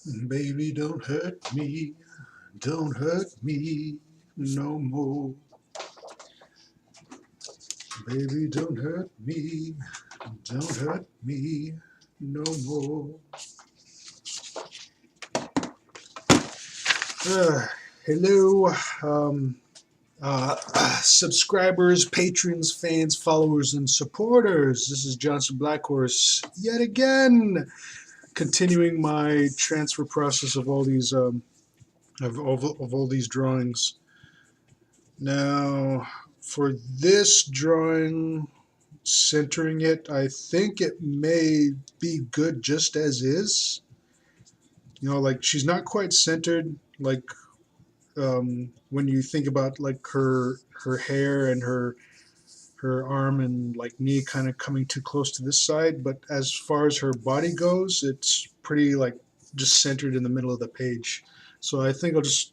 Baby, don't hurt me no more. Baby, don't hurt me no more. Hello, um, subscribers, patrons, fans, followers, and supporters. This is Johnston Blackhorse yet again, continuing my transfer process of all these of all these drawings. Now, for this drawing, centering it, I think it may be good just as is. You know, like she's not quite centered, like when you think about like her hair and her arm and like knee kind of coming too close to this side, but as far as her body goes, it's pretty like just centered in the middle of the page. So I think I'll just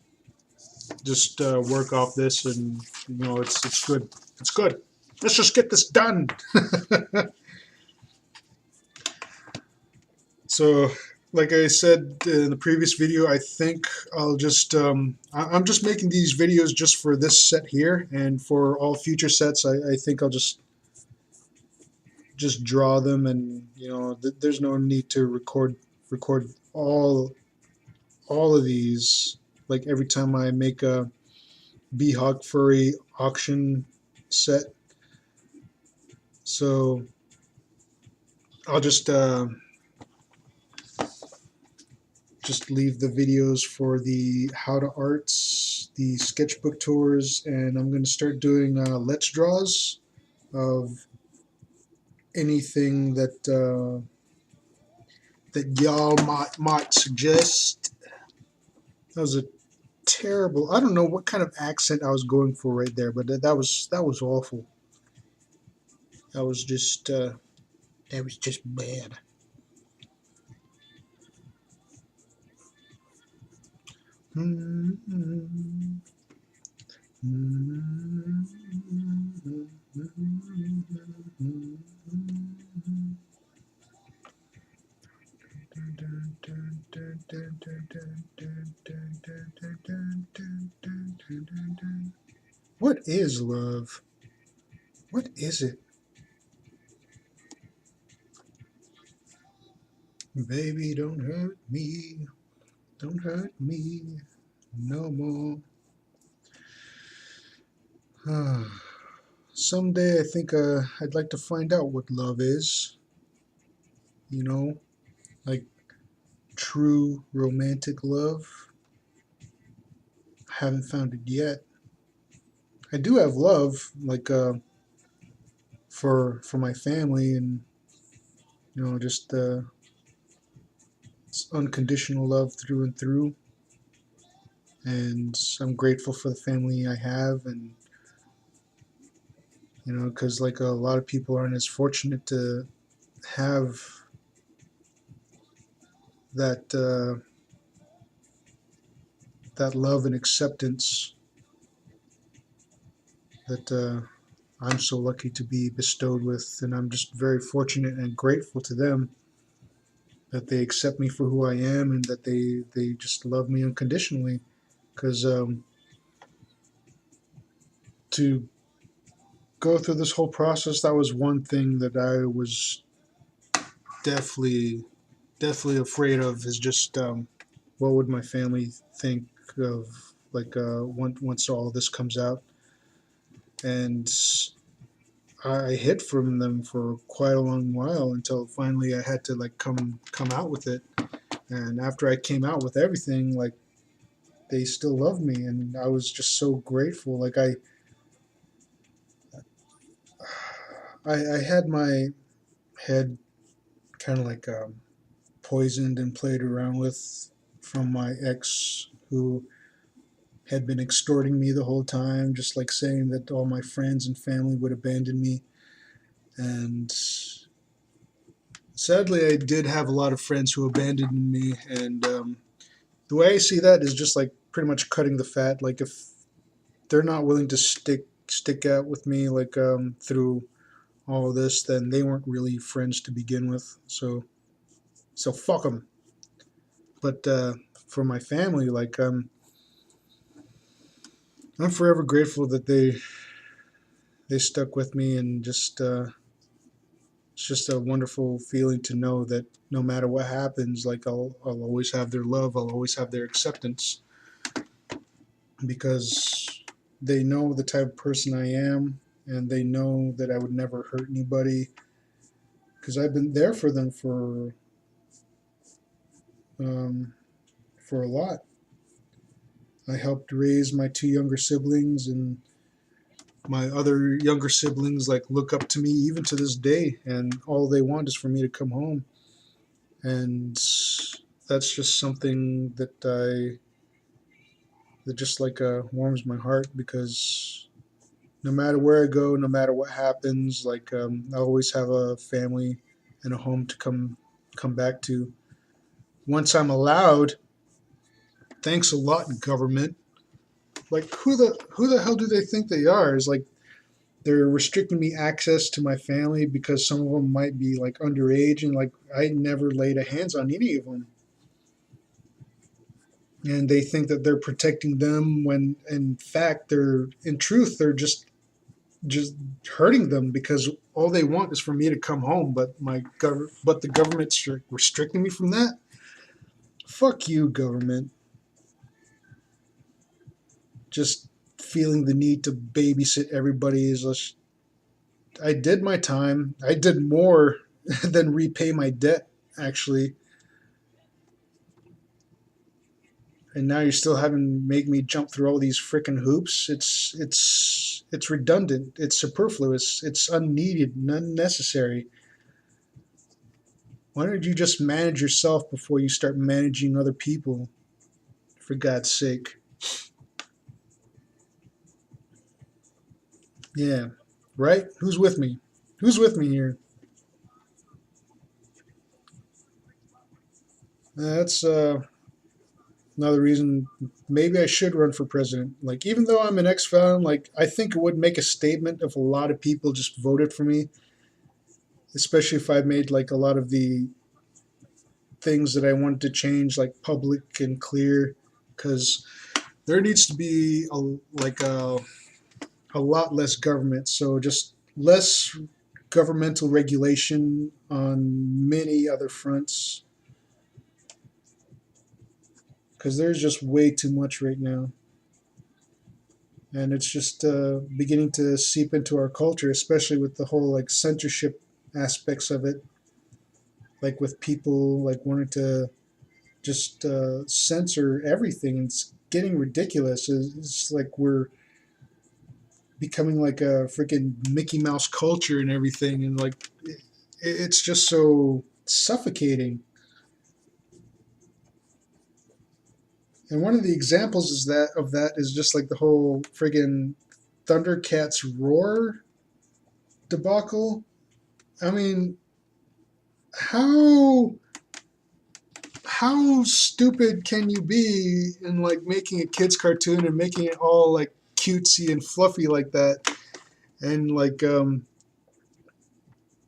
work off this, and you know, it's good. It's good. Let's just get this done. So, like I said in the previous video, I think I'll just I'm just making these videos just for this set here, and for all future sets, I think I'll just draw them, and you know, there's no need to record all of these like every time I make a Hawk furry auction set. So I'll just leave the videos for the how to arts, the sketchbook tours, and I'm going to start doing let's draws of anything that that y'all might suggest. That was a terrible. I don't know what kind of accent I was going for right there, but that was awful. That was just bad. What is love? What is it? Baby, don't hurt me no more. Someday I think I'd like to find out what love is. You know, like true romantic love. I haven't found it yet. I do have love, like for my family, and you know, just it's unconditional love through and through. And I'm grateful for the family I have, and you know, because like a lot of people aren't as fortunate to have that that love and acceptance that I'm so lucky to be bestowed with, and I'm just very fortunate and grateful to them that they accept me for who I am, and that they just love me unconditionally. Because to go through this whole process, that was one thing that I was definitely afraid of, is just what would my family think of, like once all this comes out. And I hid from them for quite a long while, until finally I had to like come out with it. And after I came out with everything, like they still love me, and I was just so grateful. Like I had my head kind of like poisoned and played around with from my ex, who had been extorting me the whole time, just like saying that all my friends and family would abandon me. And sadly, I did have a lot of friends who abandoned me, and the way I see that is just like pretty much cutting the fat. Like if they're not willing to stick out with me, like through all of this, then they weren't really friends to begin with. So fuck them. but for my family, like I'm forever grateful that they stuck with me, and just it's just a wonderful feeling to know that no matter what happens, like I'll always have their love, I'll always have their acceptance, because they know the type of person I am, and they know that I would never hurt anybody, because I've been there um, for a lot. I helped raise my two younger siblings, and my other younger siblings like look up to me even to this day, and all they want is for me to come home. And that's just something that just like warms my heart, because no matter where I go, no matter what happens, like I always have a family and a home to come back to once I'm allowed. Thanks a lot, government. Like who the hell do they think they are? Is like they're restricting me access to my family because some of them might be like underage, and like I never laid a hands on any of them, and they think that they're protecting them when in fact they're just hurting them, because all they want is for me to come home, but the government's restricting me from that. Fuck you, government. Just feeling the need to babysit everybody is just, I did my time. I did more than repay my debt, actually. And now you're still having to make me jump through all these freaking hoops. It's redundant. It's superfluous. It's unneeded and unnecessary. Why don't you just manage yourself before you start managing other people? For God's sake. Yeah. Right? Who's with me? Who's with me here? That's another reason maybe I should run for president. Like, even though I'm an ex-felon, like, I think it would make a statement if a lot of people just voted for me, especially if I made like a lot of the things that I wanted to change like public and clear, because there needs to be a lot less government. So just less governmental regulation on many other fronts, because there's just way too much right now. And it's just beginning to seep into our culture, especially with the whole like censorship aspects of it, like with people like wanting to just censor everything. It's getting ridiculous. It's like we're becoming like a freaking Mickey Mouse culture and everything, and like it's just so suffocating. And one of the examples that is just like the whole friggin' Thundercats roar debacle. I mean, how how stupid can you be in like making a kids cartoon and making it all like cutesy and fluffy like that, and like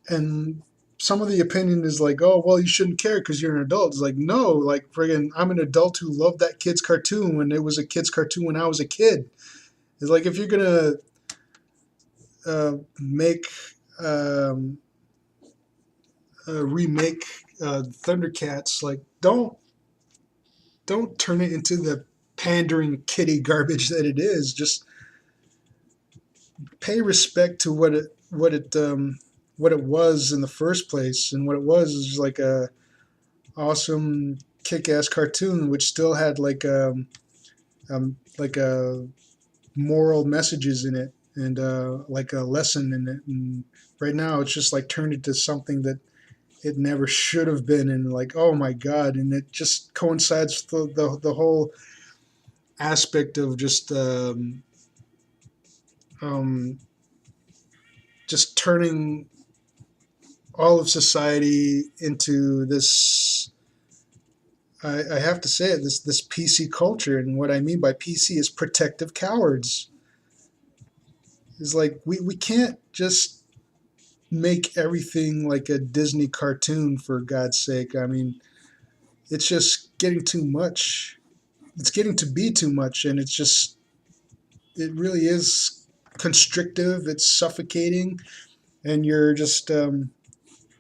and some of the opinion is like, oh well, you shouldn't care because you're an adult. It's like, no, like friggin' I'm an adult who loved that kid's cartoon when it was a kid's cartoon when I was a kid. It's like if you're gonna make um, remake Thundercats, like don't turn it into the pandering kitty garbage that it is. Just pay respect to what it was in the first place, and what it was is like a awesome kick-ass cartoon which still had like a moral messages in it, and like a lesson in it. And right now it's just like turned into something that it never should have been, and like, oh my god. And it just coincides with the whole aspect of um, just turning all of society into this, I have to say it, this PC culture. And what I mean by PC is protective cowards. Is like we can't just make everything like a Disney cartoon, for God's sake. I mean, it's just getting too much. It's getting to be too much, and it really is constrictive. It's suffocating, and you're just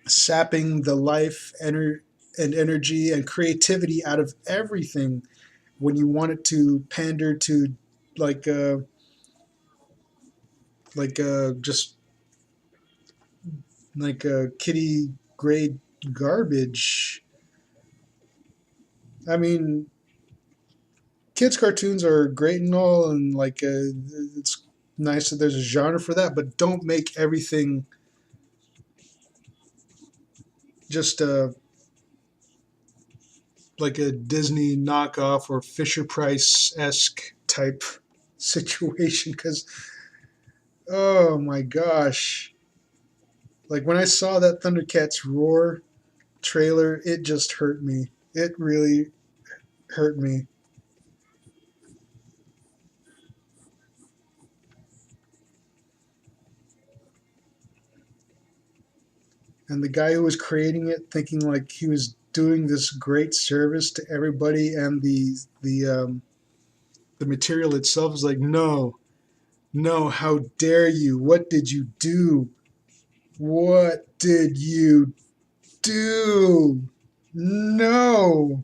sapping the and energy and creativity out of everything when you want it to pander to like uh, just like kitty grade garbage. I mean, kids cartoons are great and all, and it's nice that there's a genre for that, but don't make everything just like a Disney knockoff or Fisher Price esque type situation. Because oh my gosh, like when I saw that Thundercats Roar trailer, it just hurt me. It really hurt me. And the guy who was creating it, thinking like he was doing this great service to everybody, and the material itself is like, no, no, how dare you? What did you do? What did you do? No.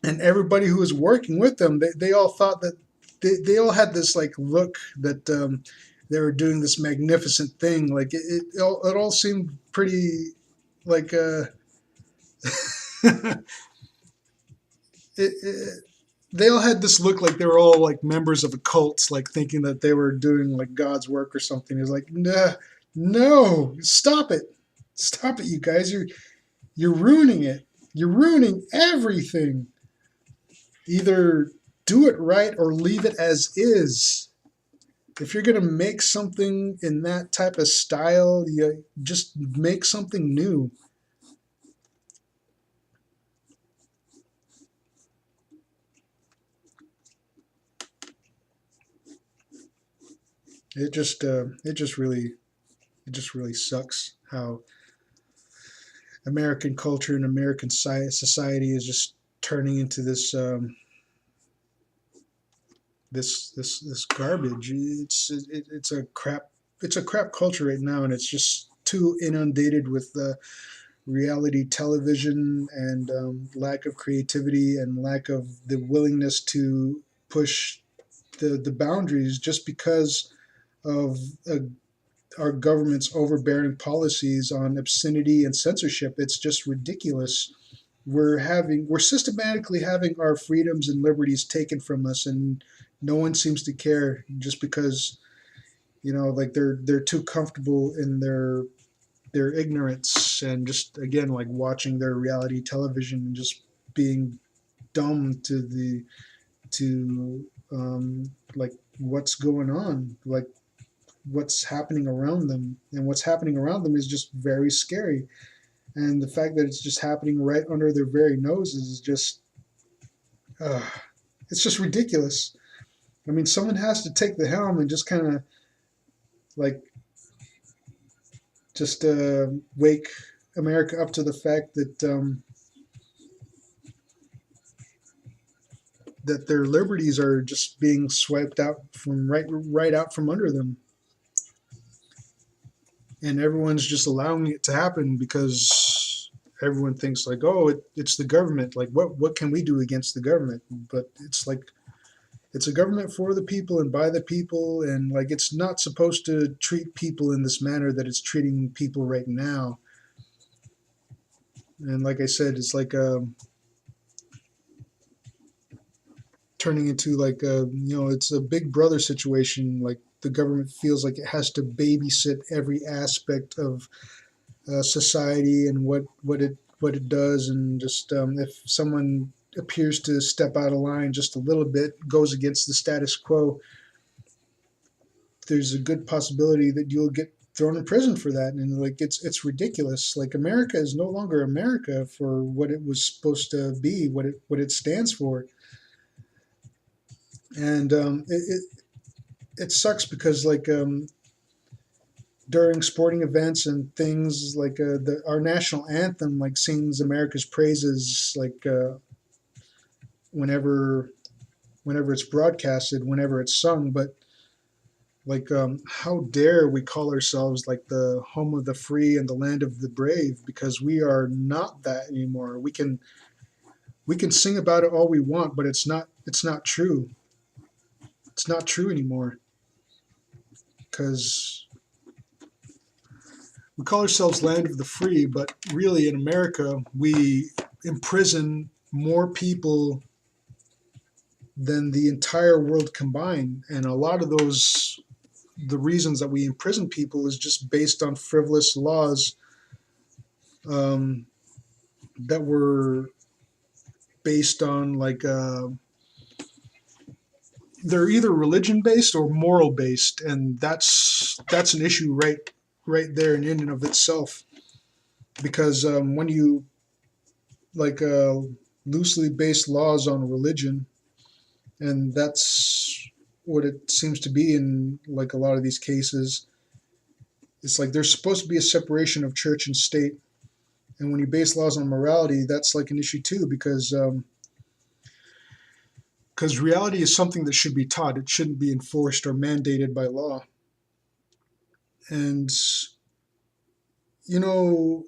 And everybody who was working with them, they all thought that they all had this like look that they were doing this magnificent thing. Like it all seemed pretty like it, they all had this look like they were all like members of a cult, like thinking that they were doing like God's work or something. It's like, nah, no, stop it, you guys, you're ruining it, you're ruining everything. Either do it right or leave it as is. If you're gonna make something in that type of style, you just make something new. It just really sucks how American culture and American society is just turning into this garbage. It's a crap culture right now, and it's just too inundated with reality television and lack of creativity and lack of the willingness to push the boundaries just because of our government's overbearing policies on obscenity and censorship. It's just ridiculous. We're systematically having our freedoms and liberties taken from us, and no one seems to care just because like they're too comfortable in their ignorance, and just again like watching their reality television and just being dumb to like what's going on, like what's happening around them, and what's happening around them is just very scary. And the fact that it's just happening right under their very noses is just uh, it's just ridiculous. I mean, someone has to take the helm and just kind of like just wake America up to the fact that their liberties are just being swiped out from right out from under them, and everyone's just allowing it to happen because everyone thinks like, oh, it's the government. Like, what can we do against the government? But it's like it's a government for the people and by the people, and like it's not supposed to treat people in this manner that it's treating people right now. And like I said, it's like turning into like it's a big brother situation. Like the government feels like it has to babysit every aspect of society and what it does, and just if someone appears to step out of line just a little bit, goes against the status quo, there's a good possibility that you'll get thrown in prison for that. And like it's ridiculous. Like America is no longer America for what it was supposed to be, what it stands for. And it sucks because like during sporting events and things like our national anthem like sings America's praises like whenever whenever it's broadcasted, whenever it's sung. But like, how dare we call ourselves like the home of the free and the land of the brave? Because we are not that anymore. We can sing about it all we want, but it's not true. It's not true anymore. Because we call ourselves land of the free, but really in America we imprison more people than the entire world combined, and a lot of those the reasons that we imprison people is just based on frivolous laws um, that were based on like they're either religion based or moral based, and that's an issue right there in and of itself. Because when you like loosely based laws on religion, and that's what it seems to be in like a lot of these cases. It's like there's supposed to be a separation of church and state, and when you base laws on morality, that's like an issue too, because reality is something that should be taught. It shouldn't be enforced or mandated by law. And you know,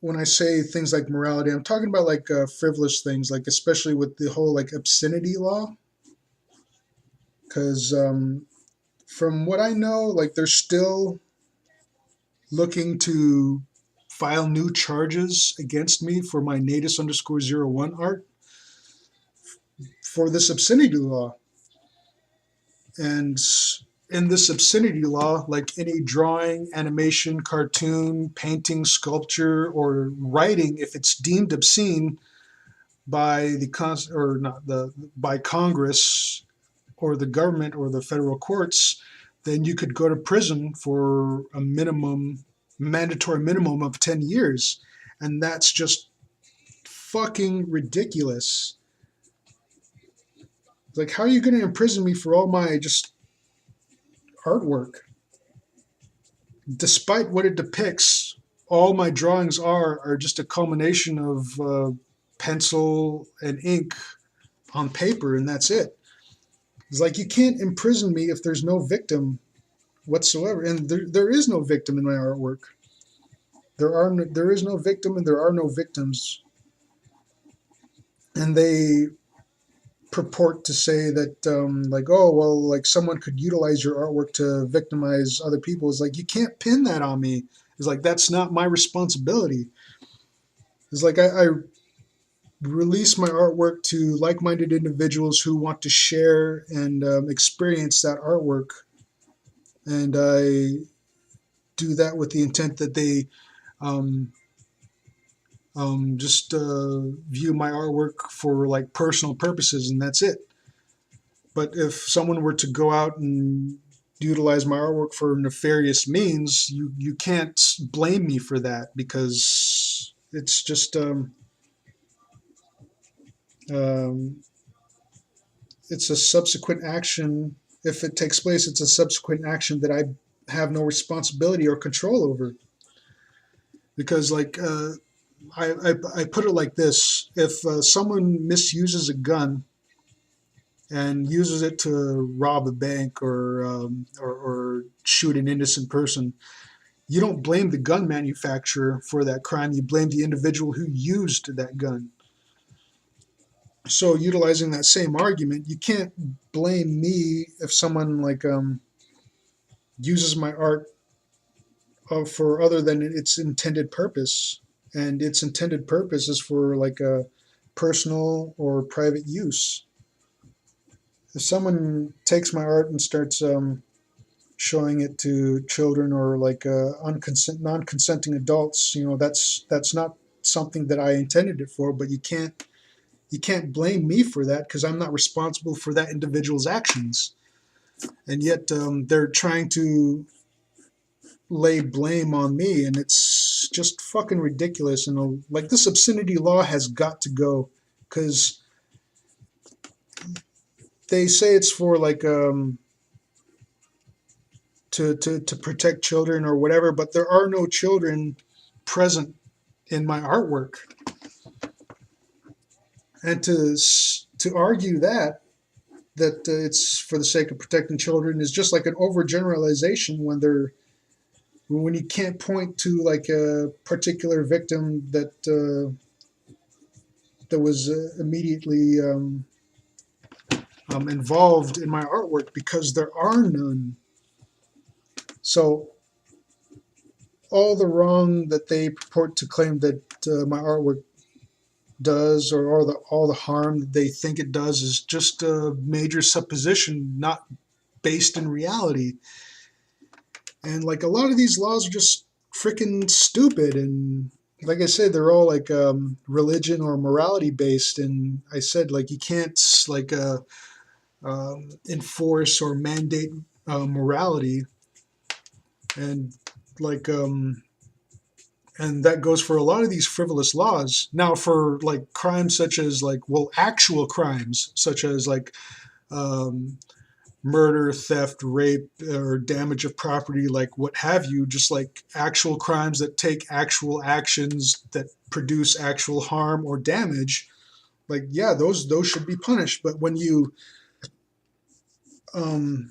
when I say things like morality, I'm talking about like frivolous things, like especially with the whole like obscenity law. Because from what I know, like they're still looking to file new charges against me for my natus_01 art for this obscenity law. And in this obscenity law, like any drawing, animation, cartoon, painting, sculpture, or writing, if it's deemed obscene by the or not the by Congress or the government or the federal courts, then you could go to prison for a mandatory minimum of 10 years. And that's just fucking ridiculous. Like, how are you going to imprison me for all my just artwork? Despite what it depicts, all my drawings are just a culmination of pencil and ink on paper, and that's it. It's like you can't imprison me if there's no victim whatsoever, and there is no victim in my artwork. There is no victim, and there are no victims, and they purport to say that like, oh well, like someone could utilize your artwork to victimize other people. It's like you can't pin that on me. It's like that's not my responsibility. It's like I release my artwork to like-minded individuals who want to share and experience that artwork, and I do that with the intent that they um, just view my artwork for like personal purposes, and that's it. But if someone were to go out and utilize my artwork for nefarious means, you can't blame me for that, because it's just um, it's a subsequent action. If it takes place, it's a subsequent action that I have no responsibility or control over. Because like I put it like this: if someone misuses a gun and uses it to rob a bank or shoot an innocent person, you don't blame the gun manufacturer for that crime. You blame the individual who used that gun. So, utilizing that same argument, you can't blame me if someone like uses my art for other than its intended purpose, and its intended purpose is for like a personal or private use. If someone takes my art and starts showing it to children or like non-consenting adults, that's not something that I intended it for. But you can't blame me for that, because I'm not responsible for that individual's actions. And yet they're trying to lay blame on me, and it's just fucking ridiculous. And like, this obscenity law has got to go, because they say it's for like to protect children or whatever, but there are no children present in my artwork. And to argue that it's for the sake of protecting children is just like an overgeneralization when you can't point to like a particular victim that was immediately involved in my artwork, because there are none. So all the wrong that they purport to claim that my artwork does, or all the harm that they think it does, is just a major supposition, not based in reality. And like a lot of these laws are just freaking stupid, and like I said, they're all like religion or morality based. And I said, like, you can't like enforce or mandate morality, and like and that goes for a lot of these frivolous laws. Now, for like crimes such as like, well, actual crimes such as like um, murder, theft, rape, or damage of property, like what have you, just like actual crimes that take actual actions that produce actual harm or damage, like, yeah, those should be punished. But when you um,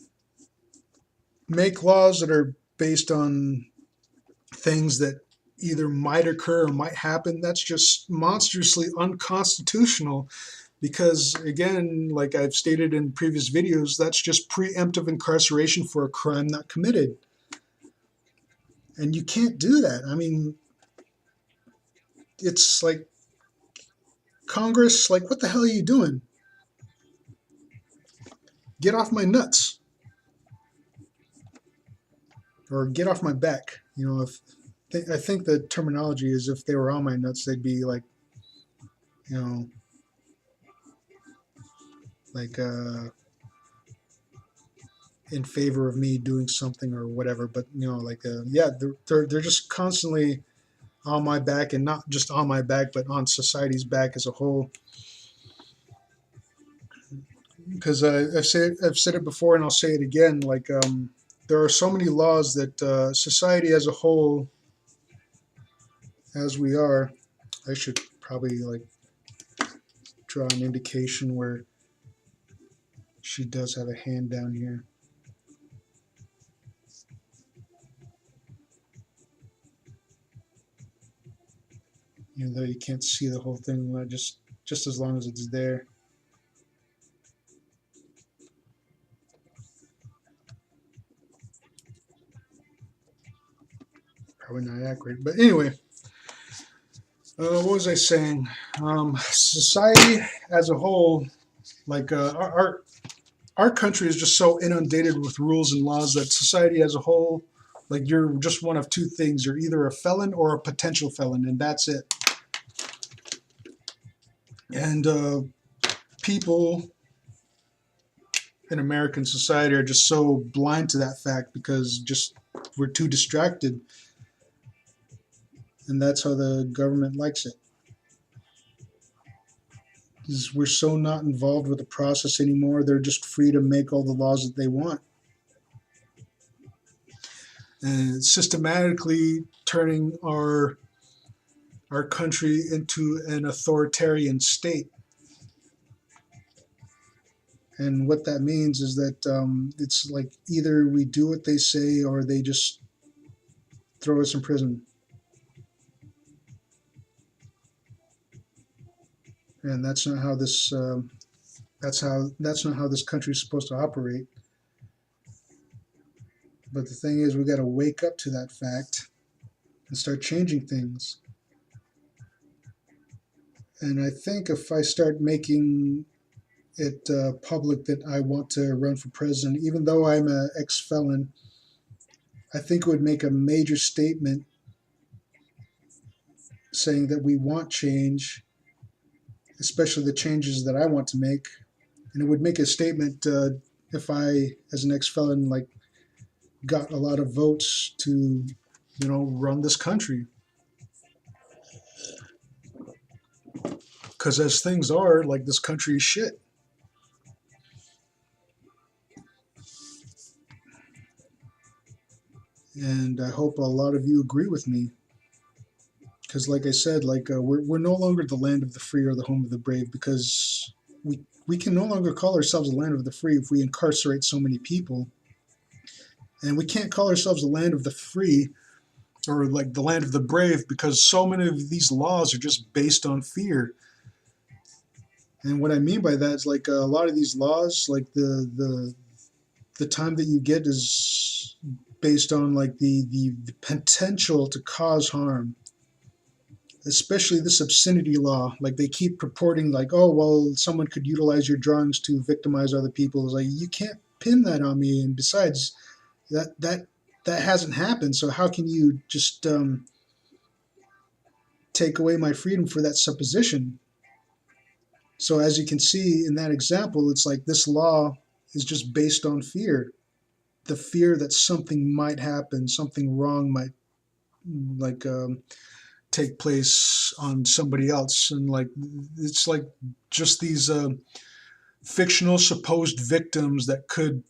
make laws that are based on things that either might occur or might happen, that's just monstrously unconstitutional. Because again, like I've stated in previous videos, that's just preemptive incarceration for a crime not committed. And you can't do that. I mean, it's like, Congress, like, what the hell are you doing? Get off my nuts. Or get off my back. You know, I think the terminology is, if they were on my nuts, they'd be like, you know, like in favor of me doing something or whatever. But you know, like yeah, they're just constantly on my back, and not just on my back, but on society's back as a whole. Because I've said it before, and I'll say it again. Like there are so many laws that society as a whole, as we are, I should probably like draw an indication where she does have a hand down here. Even though you can't see the whole thing, just as long as it's there. Probably not accurate, but anyway. What was I saying? Society as a whole, like our country is just so inundated with rules and laws that society as a whole, like, you're just one of two things. You're either a felon or a potential felon, and that's it. And people in American society are just so blind to that fact, because just we're too distracted, and that's how the government likes it. Is we're so not involved with the process anymore. They're just free to make all the laws that they want, and systematically turning our country into an authoritarian state. And what that means is that it's like, either we do what they say or they just throw us in prison. And that's not how this that's not how this country is supposed to operate. But the thing is, we got to wake up to that fact and start changing things. And I think if I start making it public that I want to run for president, even though I'm an ex-felon, I think it would make a major statement saying that we want change, especially the changes that I want to make. And it would make a statement if I, as an ex-felon, like, got a lot of votes to, you know, run this country. Because as things are, like, this country is shit. And I hope a lot of you agree with me. Because, like I said, we're no longer the land of the free or the home of the brave, because we can no longer call ourselves the land of the free if we incarcerate so many people. And we can't call ourselves the land of the free or like the land of the brave because so many of these laws are just based on fear. And what I mean by that is like a lot of these laws, like the time that you get is based on like the potential to cause harm, especially this obscenity law. Like they keep purporting like, oh well, someone could utilize your drawings to victimize other people. It's like you can't pin that on me, and besides that hasn't happened, so how can you just take away my freedom for that supposition? So as you can see in that example, it's like this law is just based on fear, the fear that something might happen, something wrong might like take place on somebody else. And like it's like just these fictional supposed victims that could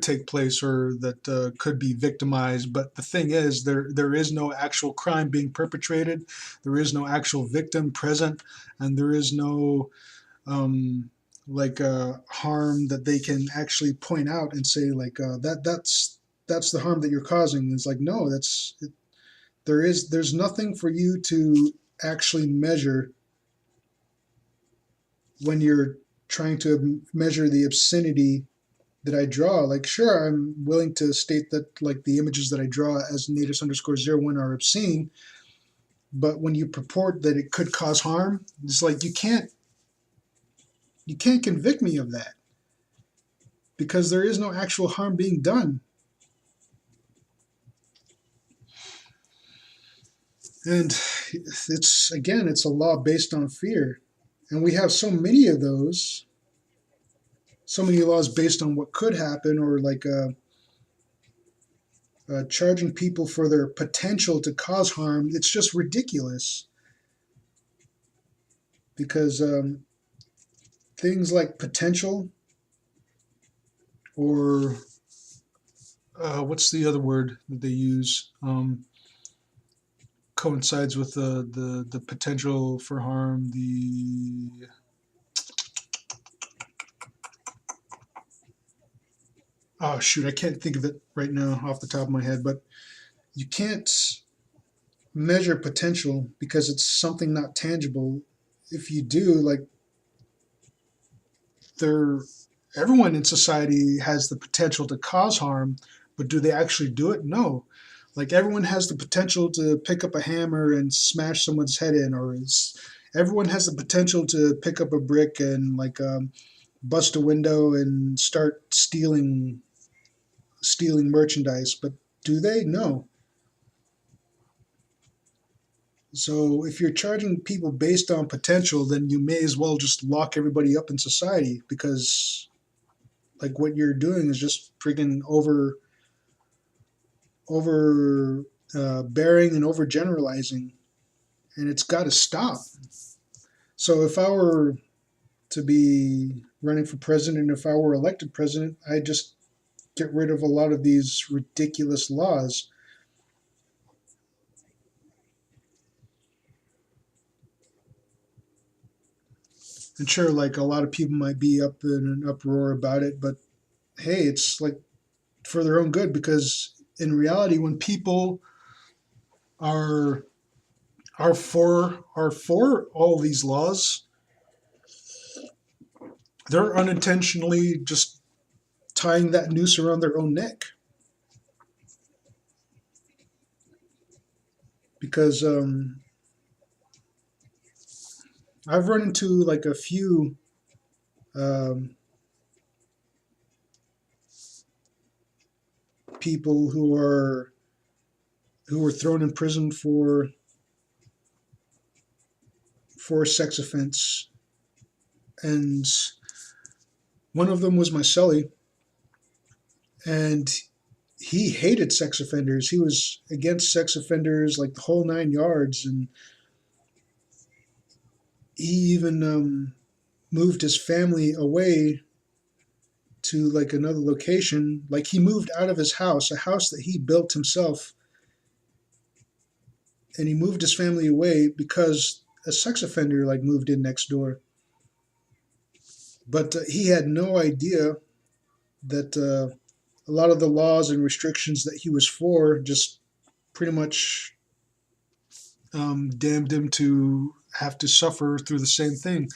take place or that could be victimized. But the thing is, there is no actual crime being perpetrated, there is no actual victim present, and there is no harm that they can actually point out and say like that's the harm that you're causing. It's like no, there's nothing for you to actually measure when you're trying to measure the obscenity that I draw. Like, sure, I'm willing to state that like the images that I draw as natus_01 are obscene, but when you purport that it could cause harm, it's like you can't convict me of that because there is no actual harm being done. And it's a law based on fear. And we have so many of those, so many laws based on what could happen, or like charging people for their potential to cause harm. It's just ridiculous because things like potential or what's the other word that they use? Coincides with the potential for harm. Oh shoot, I can't think of it right now off the top of my head, but you can't measure potential because it's something not tangible. If you do, like there everyone in society has the potential to cause harm, but do they actually do it? No. Like everyone has the potential to pick up a hammer and smash someone's head in, or everyone has the potential to pick up a brick and like bust a window and start stealing merchandise. But do they? No. So if you're charging people based on potential, then you may as well just lock everybody up in society because like what you're doing is just friggin' over bearing and overgeneralizing, and it's got to stop. So if I were to be running for president, if I were elected president, I'd just get rid of a lot of these ridiculous laws. And sure, like a lot of people might be up in an uproar about it, but hey, it's like for their own good because in reality, when people are are for all these laws, they're unintentionally just tying that noose around their own neck because I've run into like a few um, people who were thrown in prison for a sex offense, and one of them was my cellie, and he hated sex offenders. He was against sex offenders like the whole 9 yards, and he even moved his family away to like another location. Like he moved out of his house, a house that he built himself, and he moved his family away because a sex offender like moved in next door. But he had no idea that a lot of the laws and restrictions that he was for just pretty much damned him to have to suffer through the same thing,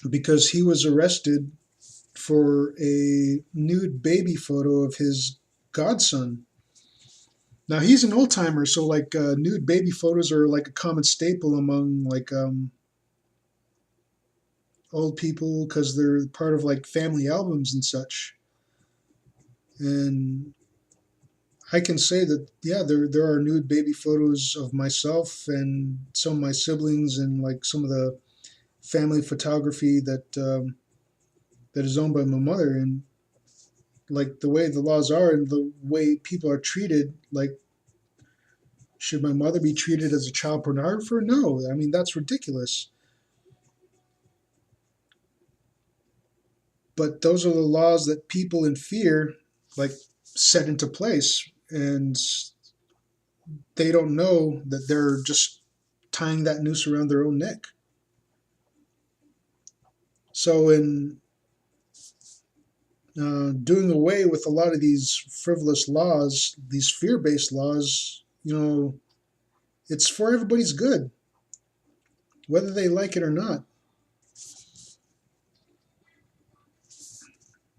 because he was arrested for a nude baby photo of his godson. Now he's an old timer, so like nude baby photos are like a common staple among like old people because they're part of like family albums and such. And I can say that yeah, there are nude baby photos of myself and some of my siblings and like some of the family photography that is owned by my mother. And like the way the laws are and the way people are treated, like should my mother be treated as a child pornographer? No, I mean that's ridiculous. But those are the laws that people in fear like set into place, and they don't know that they're just tying that noose around their own neck. So in doing away with a lot of these frivolous laws, these fear-based laws, it's for everybody's good, whether they like it or not.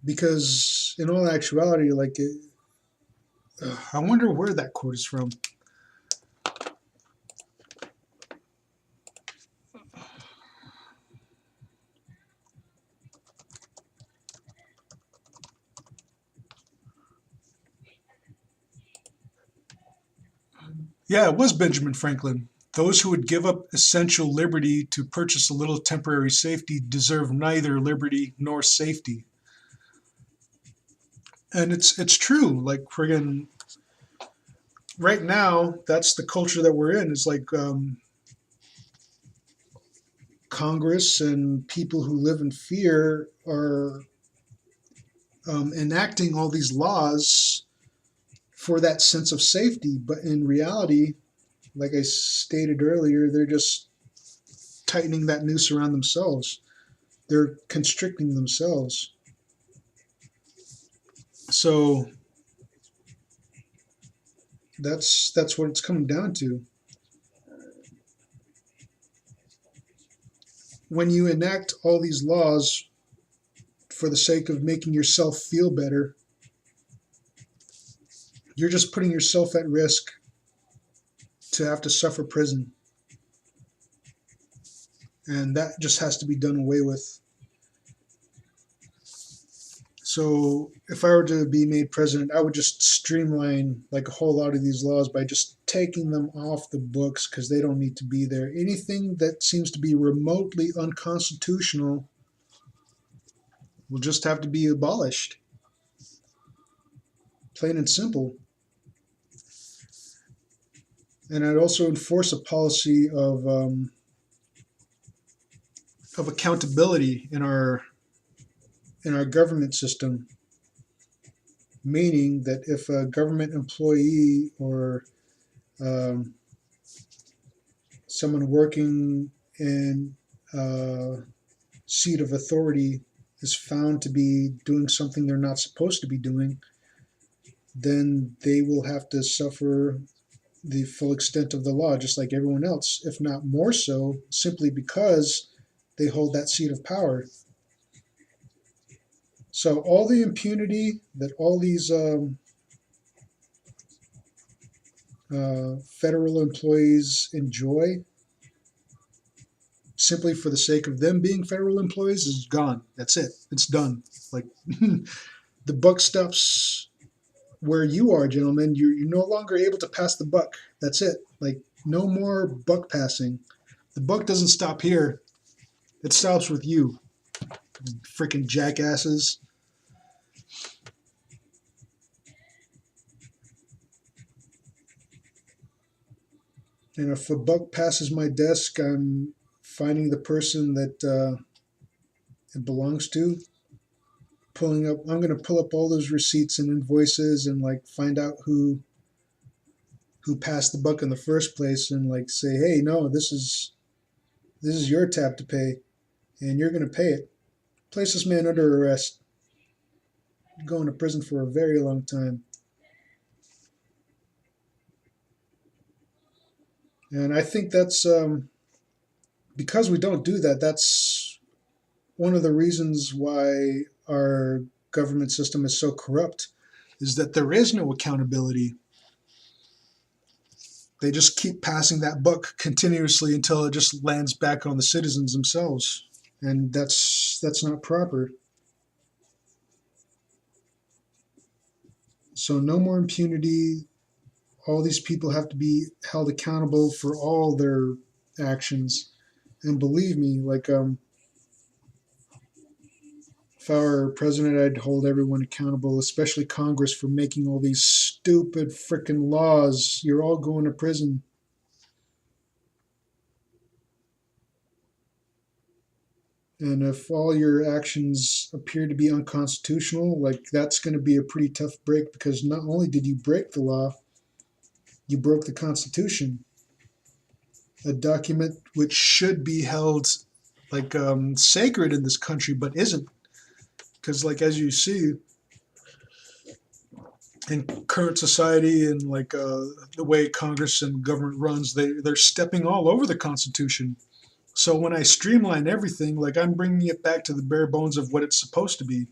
Because in all actuality, I wonder where that quote is from. Yeah, it was Benjamin Franklin. Those who would give up essential liberty to purchase a little temporary safety deserve neither liberty nor safety. And it's true. Like friggin' right now, that's the culture that we're in. It's like Congress and people who live in fear are enacting all these laws for that sense of safety. But in reality, like I stated earlier, they're just tightening that noose around themselves. They're constricting themselves. So that's what it's coming down to. When you enact all these laws for the sake of making yourself feel better, you're just putting yourself at risk to have to suffer prison. And that just has to be done away with. So if I were to be made president, I would just streamline like a whole lot of these laws by just taking them off the books because they don't need to be there. Anything that seems to be remotely unconstitutional will just have to be abolished. Plain and simple. And I'd also enforce a policy of accountability in our government system, meaning that if a government employee or someone working in a seat of authority is found to be doing something they're not supposed to be doing, then they will have to suffer the full extent of the law, just like everyone else, if not more so, simply because they hold that seat of power. So all the impunity that all these federal employees enjoy, simply for the sake of them being federal employees, is gone. That's it. It's done. Like the buck stops where you are, gentlemen. You're no longer able to pass the buck. That's it. Like no more buck passing. The buck doesn't stop here. It stops with you, freaking jackasses. And if a buck passes my desk, I'm finding the person that it belongs to, I'm gonna pull up all those receipts and invoices and like find out who passed the buck in the first place and like say, hey, no, this is your tab to pay, and you're gonna pay it. Place this man under arrest. Going to prison for a very long time. And I think that's because we don't do that. That's one of the reasons why our government system is so corrupt, is that there is no accountability. They just keep passing that buck continuously until it just lands back on the citizens themselves, and that's not proper. So no more impunity. All these people have to be held accountable for all their actions. And believe me, like if I were president, I'd hold everyone accountable, especially Congress, for making all these stupid frickin' laws. You're all going to prison. And if all your actions appear to be unconstitutional, like that's going to be a pretty tough break, because not only did you break the law, you broke the Constitution, a document which should be held like sacred in this country, but isn't. Because like as you see in current society and like the way Congress and government runs, they're stepping all over the Constitution. So when I streamline everything, like I'm bringing it back to the bare bones of what it's supposed to be.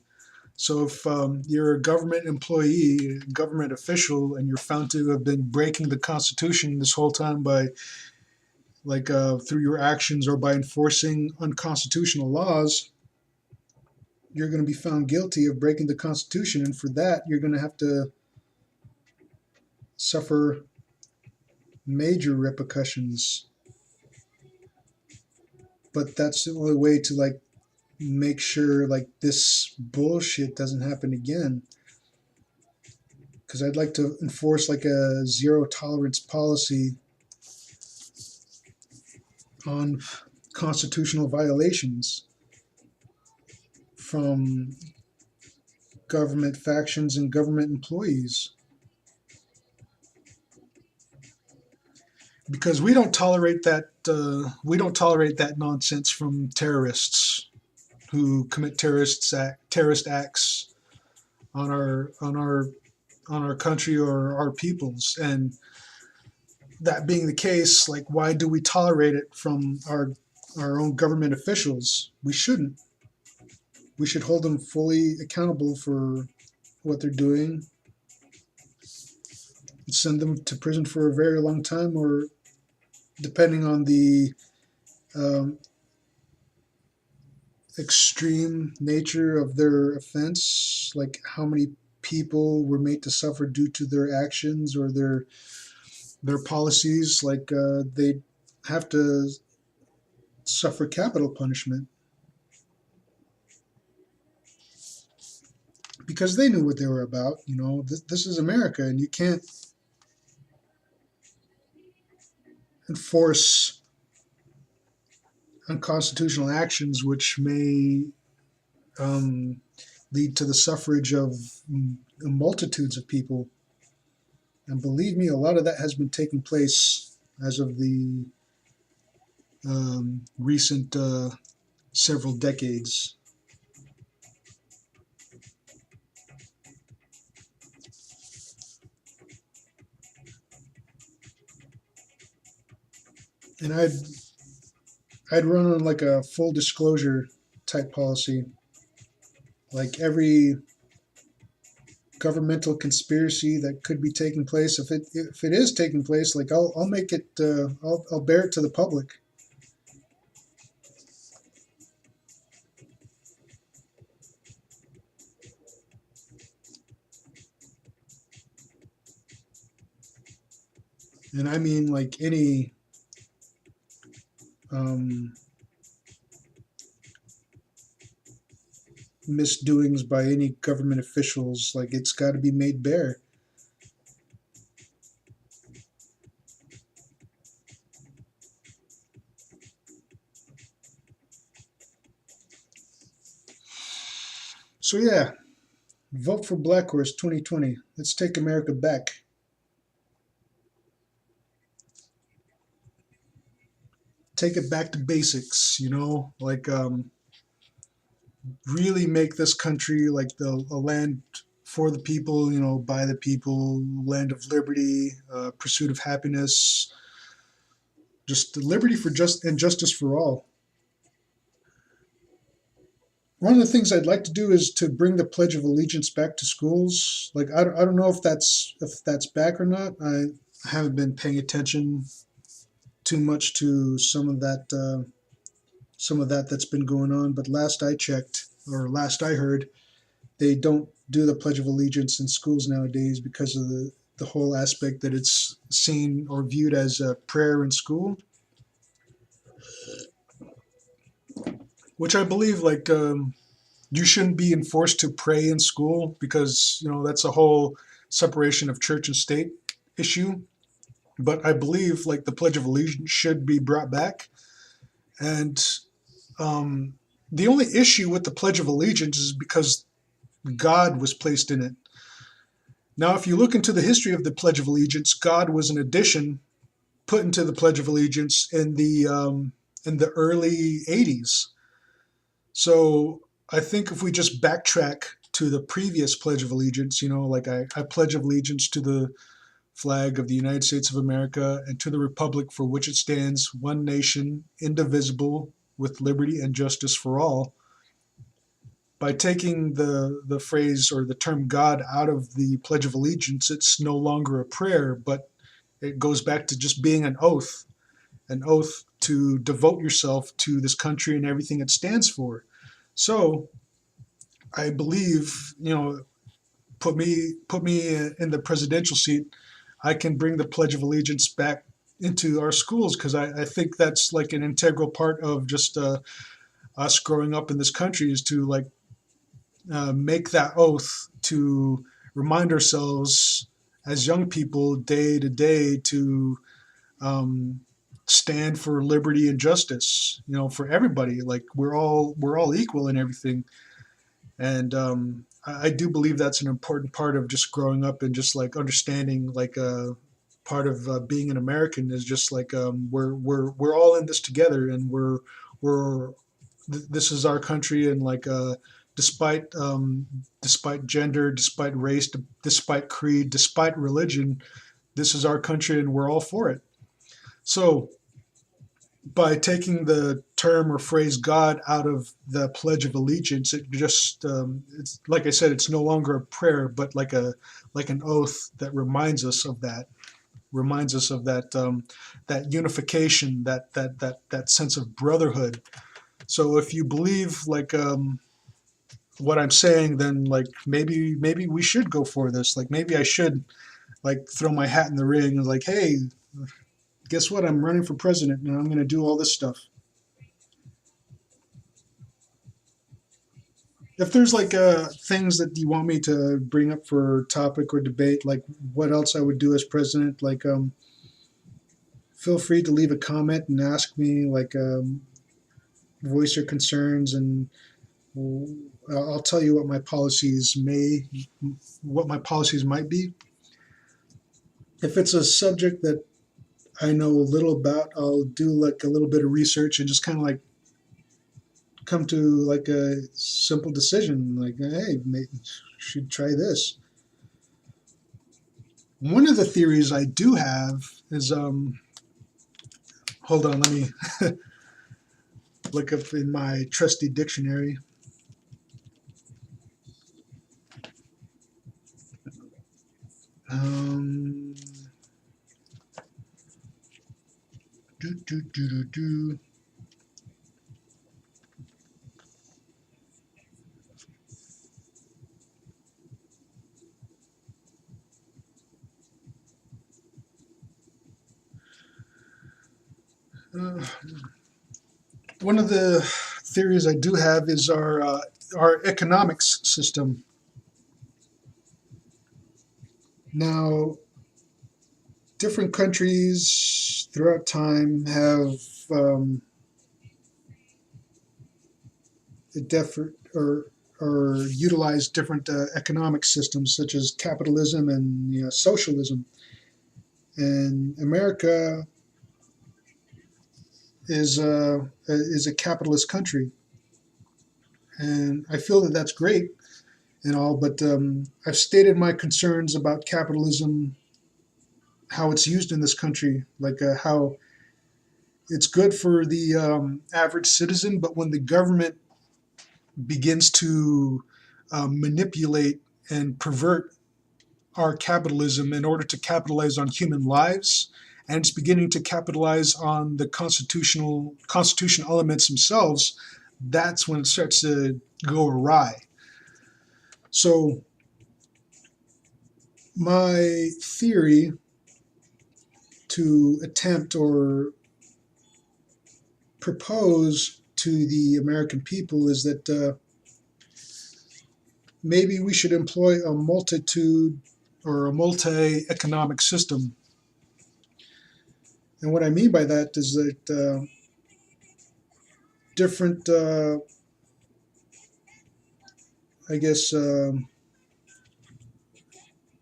So if you're a government employee, government official, and you're found to have been breaking the Constitution this whole time by like through your actions or by enforcing unconstitutional laws, you're going to be found guilty of breaking the Constitution, and for that you're going to have to suffer major repercussions. But that's the only way to like make sure like this bullshit doesn't happen again. Because I'd like to enforce like a zero tolerance policy on constitutional violations from government factions and government employees. Because we don't tolerate that. We don't tolerate that nonsense from terrorists who commit terrorist acts on our country or our peoples. And that being the case, like why do we tolerate it from our own government officials? We shouldn't. We should hold them fully accountable for what they're doing, send them to prison for a very long time, or depending on the extreme nature of their offense, like how many people were made to suffer due to their actions or their policies, like they have to suffer capital punishment because they knew what they were about. You know, this is America, and you can't enforce unconstitutional actions which may lead to the suffrage of multitudes of people. And believe me, a lot of that has been taking place as of the recent several decades. And I'd run on like a full disclosure type policy. Like every governmental conspiracy that could be taking place, if it is taking place, like I'll make it I'll bear it to the public. And I mean like any misdoings by any government officials, like it's got to be made bare. So yeah, vote for Blackhorse 2020. Let's take America back. Take it back to basics, like really make this country like a land for the people, by the people, land of liberty, pursuit of happiness, just liberty for just and justice for all. One of the things I'd like to do is to bring the Pledge of Allegiance back to schools. Like I don't know if that's back or not. I haven't been paying attention too much to some of that that's been going on. But last I checked, or last I heard, they don't do the Pledge of Allegiance in schools nowadays because of the whole aspect that it's seen or viewed as a prayer in school, which I believe like you shouldn't be enforced to pray in school because that's a whole separation of church and state issue. But I believe like the Pledge of Allegiance should be brought back, and um, the only issue with the Pledge of Allegiance is because God was placed in it. Now, if you look into the history of the Pledge of Allegiance, God was an addition put into the Pledge of Allegiance in the early '80s. So I think if we just backtrack to the previous Pledge of Allegiance, like I pledge allegiance to the flag of the United States of America and to the republic for which it stands, one nation, indivisible, with liberty and justice for all. By taking the phrase or the term God out of the Pledge of Allegiance, it's no longer a prayer, but it goes back to just being an oath to devote yourself to this country and everything it stands for. So I believe, put me in the presidential seat. I can bring the Pledge of Allegiance back into our schools because I think that's like an integral part of just us growing up in this country is to like make that oath to remind ourselves as young people day to day to um, stand for liberty and justice. For everybody. Like we're all equal in everything, and I do believe that's an important part of just growing up and just like understanding like part of being an American is just like we're all in this together, and we're this is our country, and like despite gender, despite race, despite creed, despite religion, this is our country, and we're all for it. So by taking the term or phrase God out of the Pledge of Allegiance, it just it's like I said, it's no longer a prayer, but like an oath that reminds us of that unification, that sense of brotherhood. So if you believe like what I'm saying, then like maybe we should go for this. Like maybe I should like throw my hat in the ring and like, hey, guess what? I'm running for president and I'm going to do all this stuff. If there's like things that you want me to bring up for topic or debate, like what else I would do as president, like feel free to leave a comment and ask me, like voice your concerns, and I'll tell you what my policies might be. If it's a subject that I know a little about, I'll do like a little bit of research and just kind of like come to like a simple decision, like, hey, maybe should try this. One of the theories I do have is, hold on, let me look up in my trusty dictionary. Um, do, do, do, do, do. One of the theories I do have is our economics system. Now, different countries throughout time have um, different or or utilize different economic systems such as capitalism and socialism. And America is a capitalist country, and I feel that that's great and all. But I've stated my concerns about capitalism, how it's used in this country, like how it's good for the average citizen, but when the government begins to manipulate and pervert our capitalism in order to capitalize on human lives, and it's beginning to capitalize on the constitutional elements themselves, that's when it starts to go awry. So my theory to attempt or propose to the American people is that maybe we should employ a multitude or a multi-economic system. And what I mean by that is that different, I guess,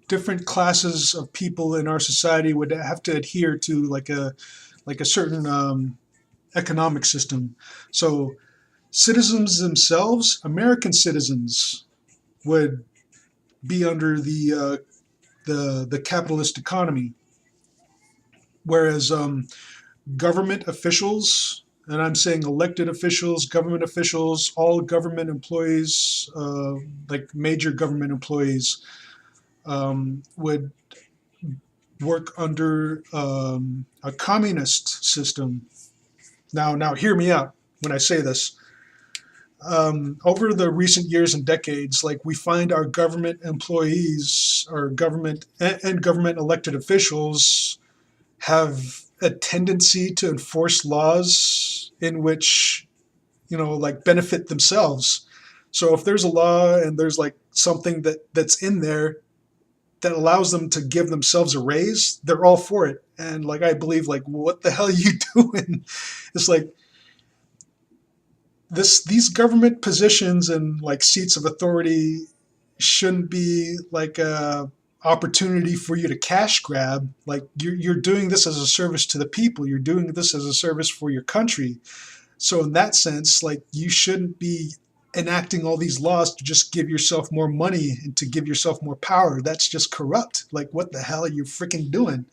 different classes of people in our society would have to adhere to like a certain economic system. So citizens themselves, American citizens, would be under the capitalist economy, whereas government officials, and I'm saying elected officials, government officials, all government employees, like major government employees, would work under a communist system. Now, hear me out when I say this. Over the recent years and decades, like we find our government employees, or government and government elected officials, have a tendency to enforce laws in which, like benefit themselves. So if there's a law and there's like something that's in there that allows them to give themselves a raise, they're all for it. And like I believe, like, what the hell are you doing? It's like these government positions and like seats of authority shouldn't be like a opportunity for you to cash grab. Like you're doing this as a service to the people. You're doing this as a service for your country. So in that sense, like you shouldn't be enacting all these laws to just give yourself more money and to give yourself more power. That's just corrupt. Like what the hell are you freaking doing?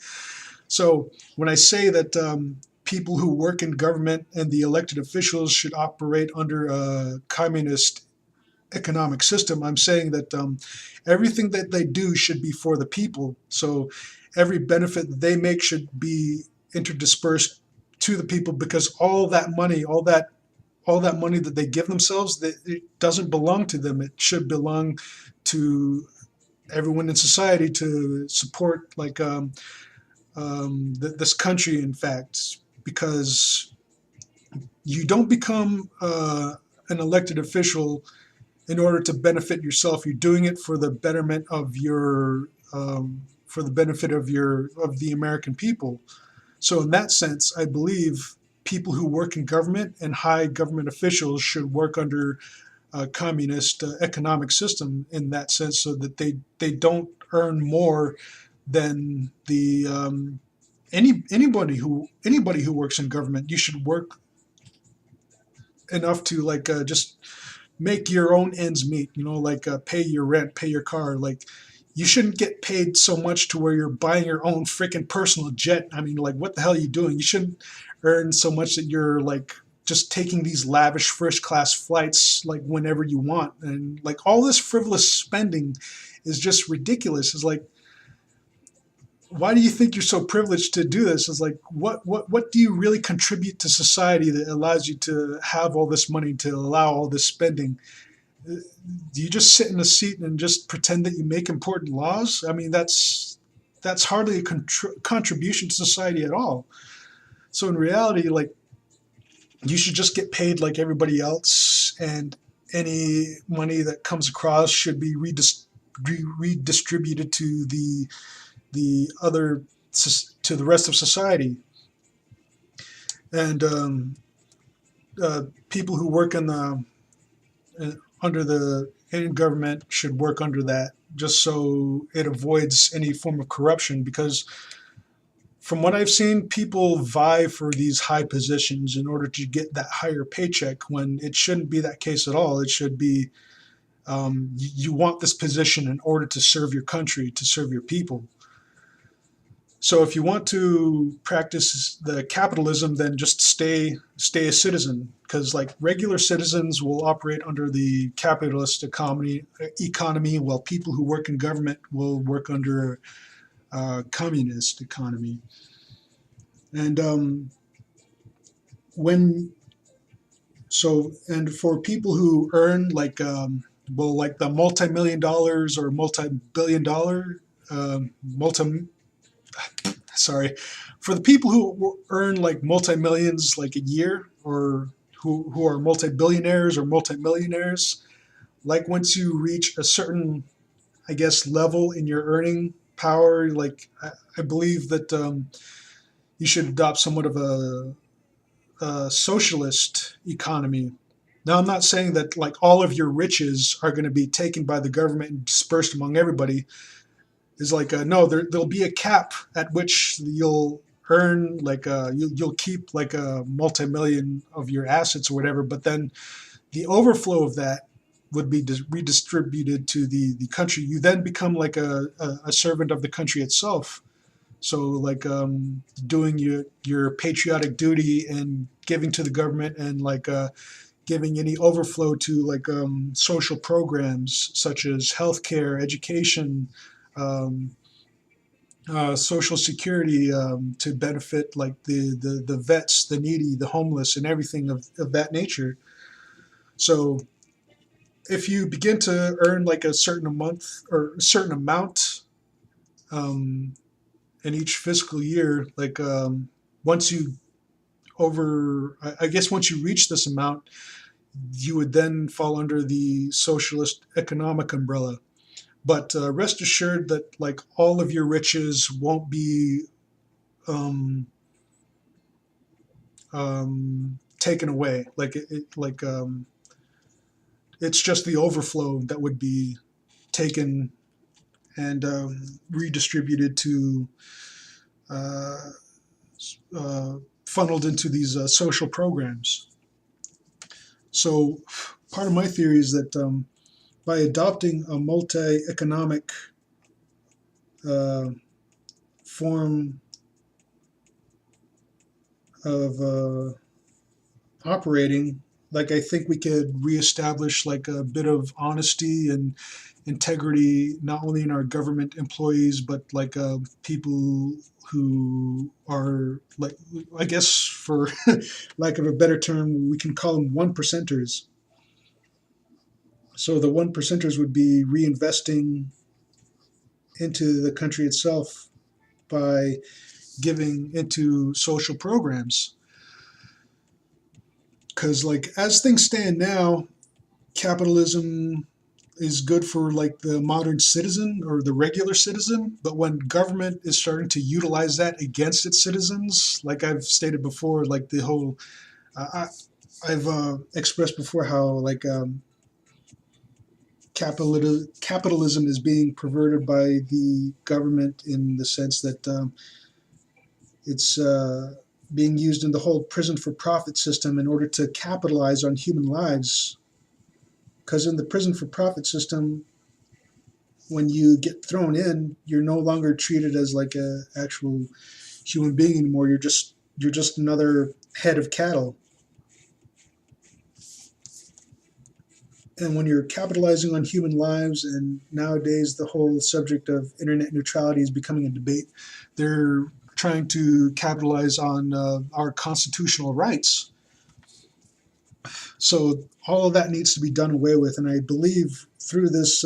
So when I say that people who work in government and the elected officials should operate under a communist economic system, I'm saying that everything that they do should be for the people. So every benefit that they make should be interdispersed to the people, because all that money that they give themselves, it doesn't belong to them. It should belong to everyone in society to support like this country, in fact, because you don't become an elected official in order to benefit yourself. You're doing it for the betterment of your, for the benefit of the American people. So in that sense, I believe people who work in government and high government officials should work under a communist economic system in that sense, so that they don't earn more than the anybody who works in government. You should work enough to like just make your own ends meet, like pay your rent, pay your car. Like you shouldn't get paid so much to where you're buying your own freaking personal jet. I mean, like what the hell are you doing? You shouldn't earn so much that you're like just taking these lavish first class flights like whenever you want. And like all this frivolous spending is just ridiculous. It's like, why do you think you're so privileged to do this? It's like, what do you really contribute to society that allows you to have all this money, to allow all this spending? Do you just sit in a seat and just pretend that you make important laws? I mean, that's hardly a contribution to society at all. So in reality, like, you should just get paid like everybody else, and any money that comes across should be redistributed to the other, to the rest of society. And people who work in the under the any government should work under that, just so it avoids any form of corruption. Because from what I've seen, people vie for these high positions in order to get that higher paycheck when it shouldn't be that case at all. It should be you want this position in order to serve your country, to serve your people. So if you want to practice the capitalism, then just stay a citizen, because like regular citizens will operate under the capitalist economy, while people who work in government will work under communist economy. And when and for people who earn like the multi-million dollars or multi-billion dollar multi sorry, for the people who earn like multi-millions like a year, or who are multi-billionaires or multi-millionaires, like once you reach a certain, I guess, level in your earning power, like I believe that you should adopt somewhat of a socialist economy. Now, I'm not saying that like all of your riches are going to be taken by the government and dispersed among everybody. Is like no, there'll be a cap at which you'll earn like you'll keep like a multi-million of your assets or whatever, but then the overflow of that would be redistributed to the country. You then become like a servant of the country itself. So like doing your patriotic duty and giving to the government, and like giving any overflow to like social programs such as healthcare, education, um, social security, to benefit like the vets, the needy, the homeless, and everything of that nature. So if you begin to earn like a certain month or a certain amount um, in each fiscal year, like once you I guess once you reach this amount, you would then fall under the socialist economic umbrella. But rest assured that like all of your riches won't be um, taken away. Like it's just the overflow that would be taken and redistributed to uh, uh, funneled into these social programs. So part of my theory is that by adopting a multi-economic uh, form of operating, like I think we could reestablish like a bit of honesty and integrity, not only in our government employees, but like people who are like, I guess for lack of a better term, we can call them one percenters. So the one percenters would be reinvesting into the country itself by giving into social programs. Because like as things stand now, capitalism is good for like the modern citizen or the regular citizen, but when government is starting to utilize that against its citizens, like I've stated before, like the whole uh, I've expressed before how like capitalism is being perverted by the government in the sense that it's being used in the whole prison for profit system in order to capitalize on human lives. Because in the prison for profit system, when you get thrown in, you're no longer treated as like a actual human being anymore. You're just another head of cattle. And when you're capitalizing on human lives, and nowadays the whole subject of internet neutrality is becoming a debate, they're trying to capitalize on our constitutional rights. So all of that needs to be done away with. And I believe through this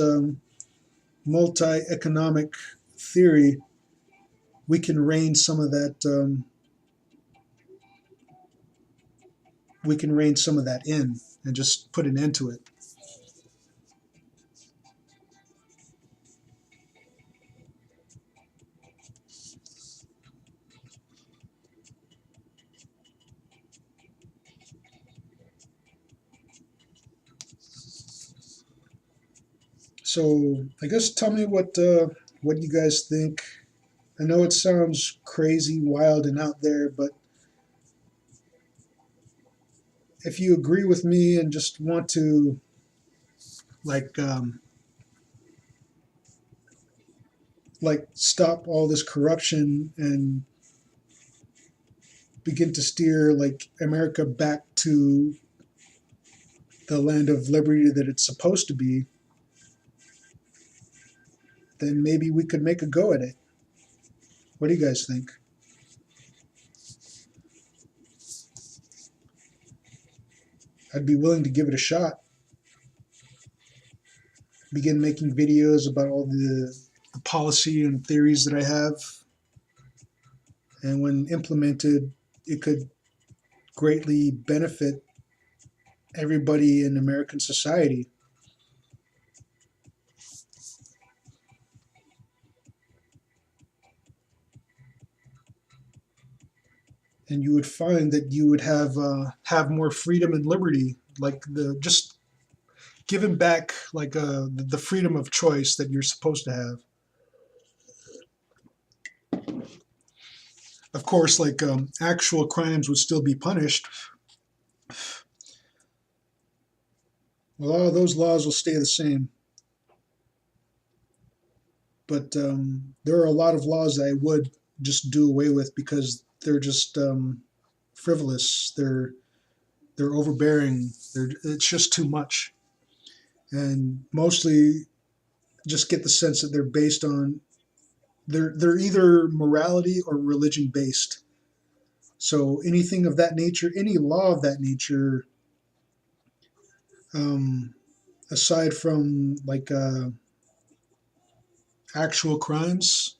multi-economic theory, we can rein some of that. We can rein some of that in and just put an end to it. So I guess tell me what you guys think. I know it sounds crazy, wild, and out there, but if you agree with me and just want to like um, stop all this corruption and begin to steer like America back to the land of liberty that it's supposed to be, then maybe we could make a go at it. What do you guys think? I'd be willing to give it a shot. Begin making videos about all the policy and theories that I have, and when implemented, it could greatly benefit everybody in American society. And you would find that you would have more freedom and liberty, like the just given back like the freedom of choice that you're supposed to have. Of course, actual crimes would still be punished. A lot of those laws will stay the same, but there are a lot of laws that I would just do away with because they're just frivolous. They're overbearing. It's just too much, and mostly just get the sense that they're based on they're either morality or religion based. So anything of that nature, any law of that nature, um, aside from actual crimes,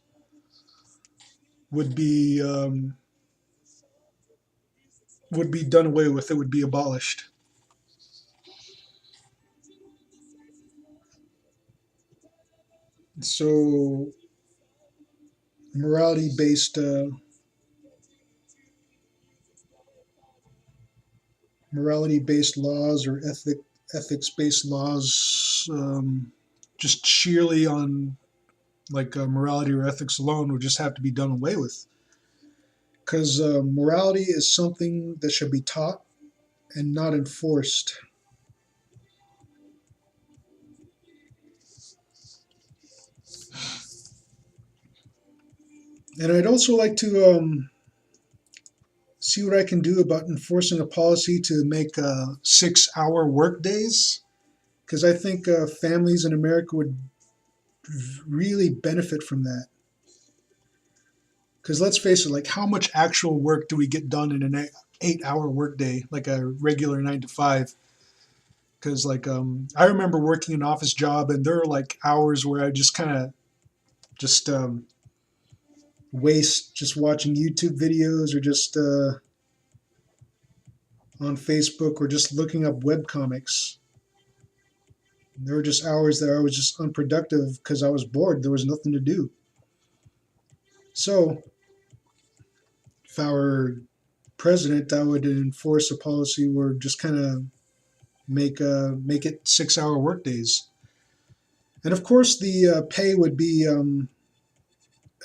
would be um, would be done away with. It would be abolished. So morality based morality based laws or ethics based laws, just sheerly on morality or ethics alone, would just have to be done away with. Because morality is something that should be taught and not enforced. And I'd also like to see what I can do about enforcing a policy to make 6-hour work days. Because I think families in America would really benefit from that. Because let's face it, like how much actual work do we get done in an 8-hour workday, like a regular 9 to 5? Because I remember working an office job, and there are like hours where I just kind of just waste just watching YouTube videos or just on Facebook or just looking up web comics. There were just hours that I was just unproductive because I was bored. There was nothing to do. So if I were president, I would enforce a policy where just kind of make it 6-hour workdays. And of course, the pay would be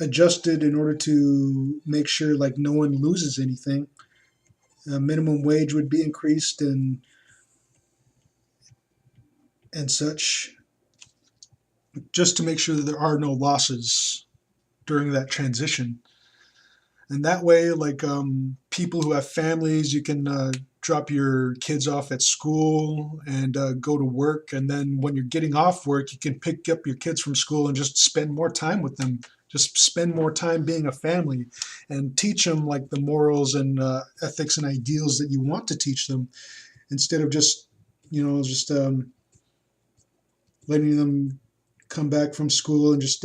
adjusted in order to make sure like no one loses anything. Minimum wage would be increased and such, just to make sure that there are no losses during that transition. And that way, people who have families, you can drop your kids off at school and go to work. And then when you're getting off work, you can pick up your kids from school and just spend more time with them. Just spend more time being a family and teach them like the morals and ethics and ideals that you want to teach them, instead of just, just letting them come back from school and just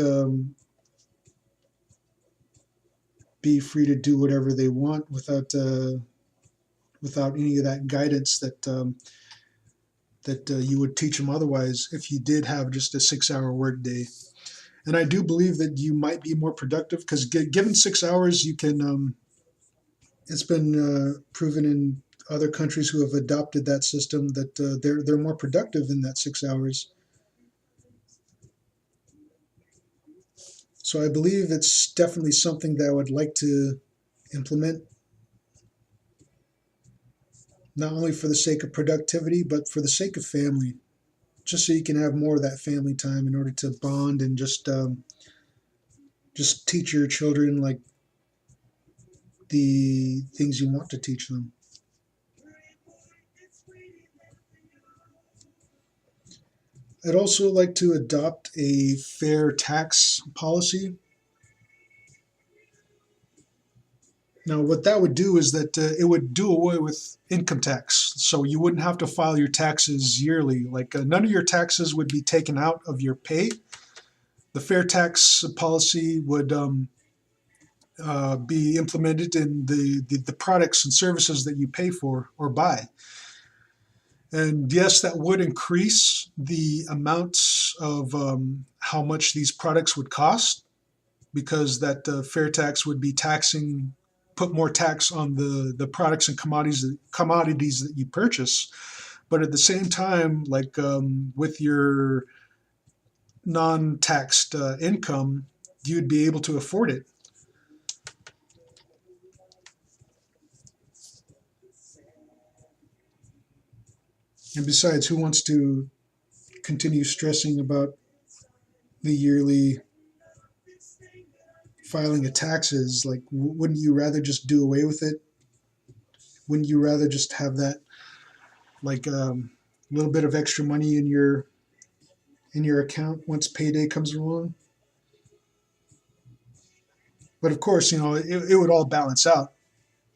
be free to do whatever they want without any of that guidance that you would teach them otherwise if you did have just a 6-hour workday. And I do believe that you might be more productive because given 6 hours, you can. It's been proven in other countries who have adopted that system that they're more productive in that 6 hours. So I believe it's definitely something that I would like to implement, not only for the sake of productivity, but for the sake of family, just so you can have more of that family time in order to bond and just teach your children like the things you want to teach them. I'd also like to adopt a fair tax policy. Now, what that would do is that it would do away with income tax. So you wouldn't have to file your taxes yearly. Like none of your taxes would be taken out of your pay. The fair tax policy would be implemented in the products and services that you pay for or buy. And yes, that would increase the amounts of how much these products would cost, because that fair tax would be taxing, put more tax on the products and commodities that you purchase. But at the same time, like with your non-taxed income, you'd be able to afford it. And besides, who wants to continue stressing about the yearly filing of taxes? Like, wouldn't you rather just do away with it? Wouldn't you rather just have that like little bit of extra money in your account once payday comes along? But of course, it would all balance out,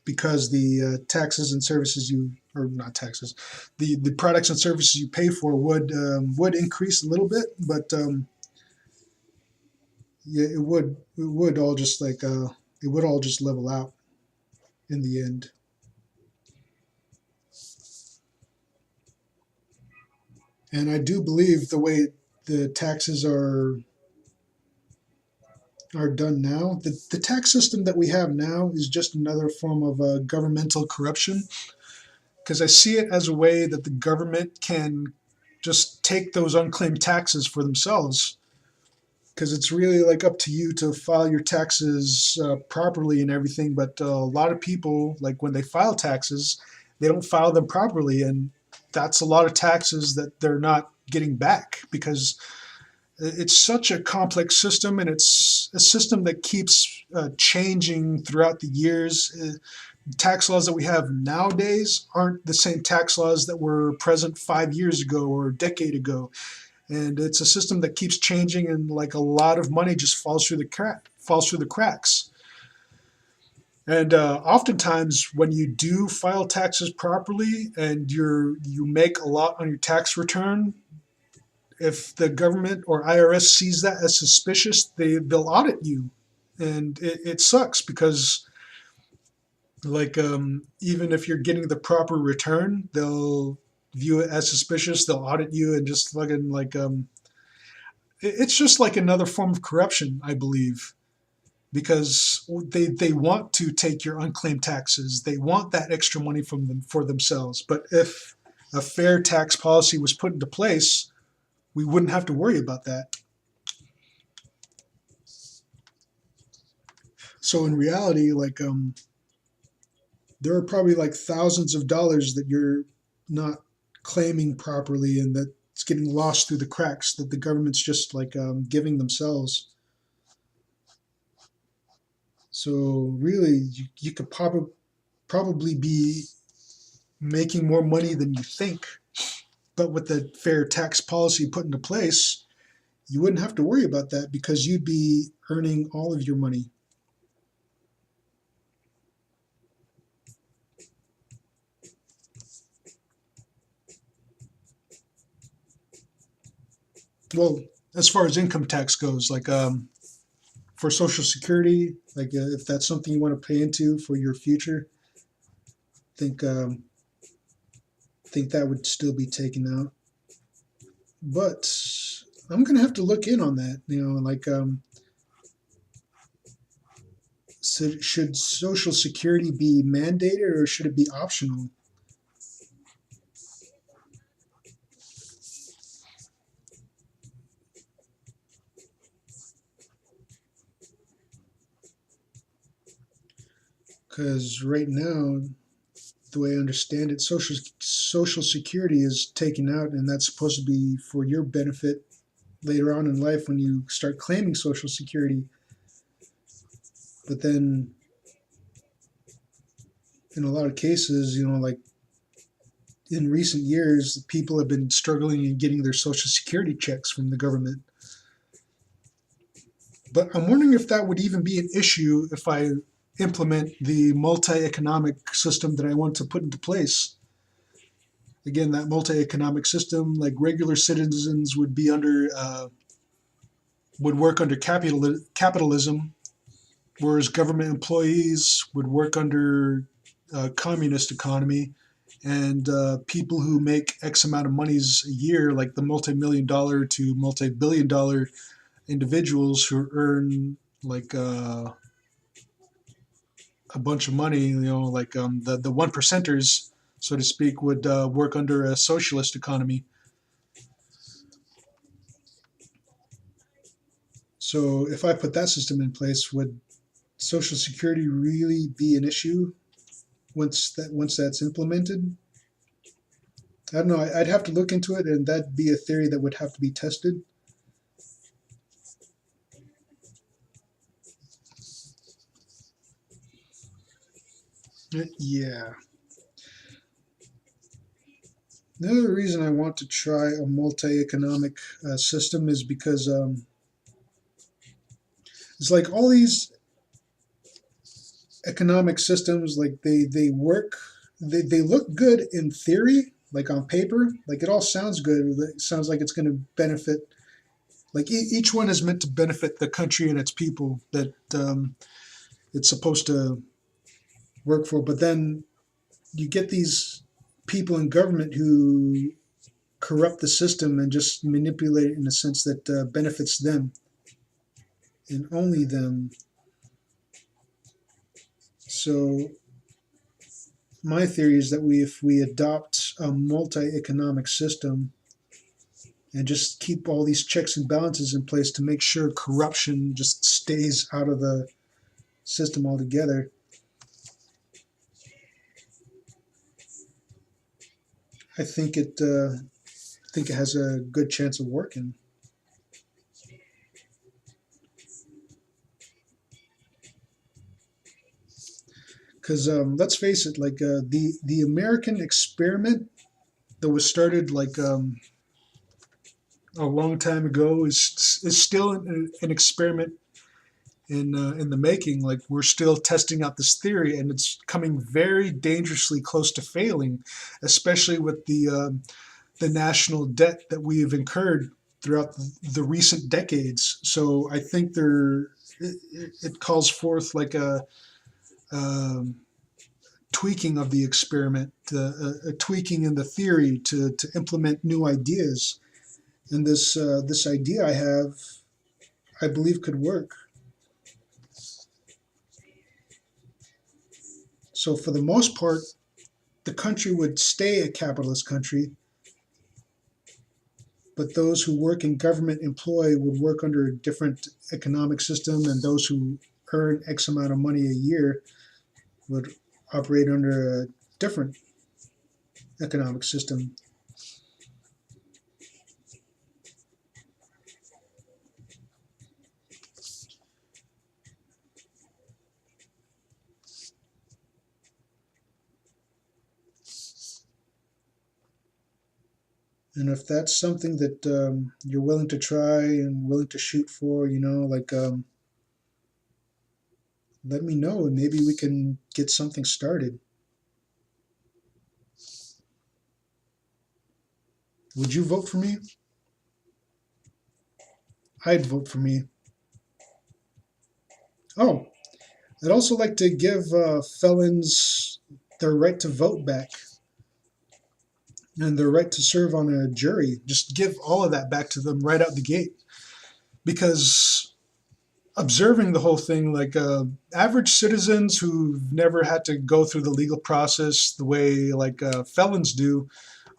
because the taxes and services you, or not taxes, the products and services you pay for would increase a little bit, but yeah, it would all just like it would all just level out in the end. And I do believe the way the taxes are done now, the tax system that we have now is just another form of governmental corruption, because I see it as a way that the government can just take those unclaimed taxes for themselves, because it's really like up to you to file your taxes properly and everything. But a lot of people, like when they file taxes, they don't file them properly, and that's a lot of taxes that they're not getting back, because it's such a complex system, and it's a system that keeps changing throughout the years. Tax laws that we have nowadays aren't the same tax laws that were present 5 years ago or a decade ago. And it's a system that keeps changing, and like a lot of money just falls through the cracks. And oftentimes, when you do file taxes properly and you make a lot on your tax return, if the government or IRS sees that as suspicious, they'll audit you, and it sucks, because like even if you're getting the proper return, they'll view it as suspicious. They'll audit you and just fucking like it's just like another form of corruption, I believe, because they want to take your unclaimed taxes. They want that extra money from them for themselves. But if a fair tax policy was put into place, we wouldn't have to worry about that. So in reality, like there are probably like thousands of dollars that you're not claiming properly, and that's getting lost through the cracks, that the government's just like giving themselves. So really, you could probably be making more money than you think. But with the fair tax policy put into place, you wouldn't have to worry about that, because you'd be earning all of your money. Well, as far as income tax goes, like for Social Security, like if that's something you want to pay into for your future, think think that would still be taken out. But I'm gonna have to look in on that. Like so should Social Security be mandated, or should it be optional? Because right now, the way I understand it, social security is taken out, and that's supposed to be for your benefit later on in life when you start claiming social security. But then, in a lot of cases, like in recent years, people have been struggling in getting their social security checks from the government. But I'm wondering if that would even be an issue if I implement the multi-economic system that I want to put into place. Again, that multi-economic system, like regular citizens would be under, would work under capitalism, whereas government employees would work under communist economy, and people who make X amount of monies a year, like the multi-million dollar to multi-billion dollar individuals who earn like a bunch of money, like the one percenters, so to speak, would work under a socialist economy. So if I put that system in place, would Social Security really be an issue once that's implemented? I don't know. I'd have to look into it, and that'd be a theory that would have to be tested. Yeah. Another reason I want to try a multi-economic system is because it's like all these economic systems, like they work, they look good in theory, like on paper, like it all sounds good. It sounds like it's going to benefit. Like each one is meant to benefit the country and its people that it's supposed to work for. But then you get these people in government who corrupt the system and just manipulate it in a sense that benefits them and only them. So my theory is that if we adopt a multi-economic system and just keep all these checks and balances in place to make sure corruption just stays out of the system altogether, I think it has a good chance of working. Because let's face it, like the American experiment that was started like a long time ago is still an experiment in the making. Like we're still testing out this theory, and it's coming very dangerously close to failing, especially with the national debt that we've incurred throughout the recent decades. So I think it calls forth like um, tweaking of the experiment, a tweaking in the theory to implement new ideas. And this idea I have, I believe, could work. So for the most part, the country would stay a capitalist country, but those who work in government employ would work under a different economic system, and those who earn X amount of money a year would operate under a different economic system. And if that's something that you're willing to try and willing to shoot for, like let me know and maybe we can get something started. Would you vote for me? I'd vote for me. Oh, I'd also like to give felons their right to vote back and their right to serve on a jury. Just give all of that back to them right out the gate. Because observing the whole thing, like average citizens who've never had to go through the legal process the way like felons do,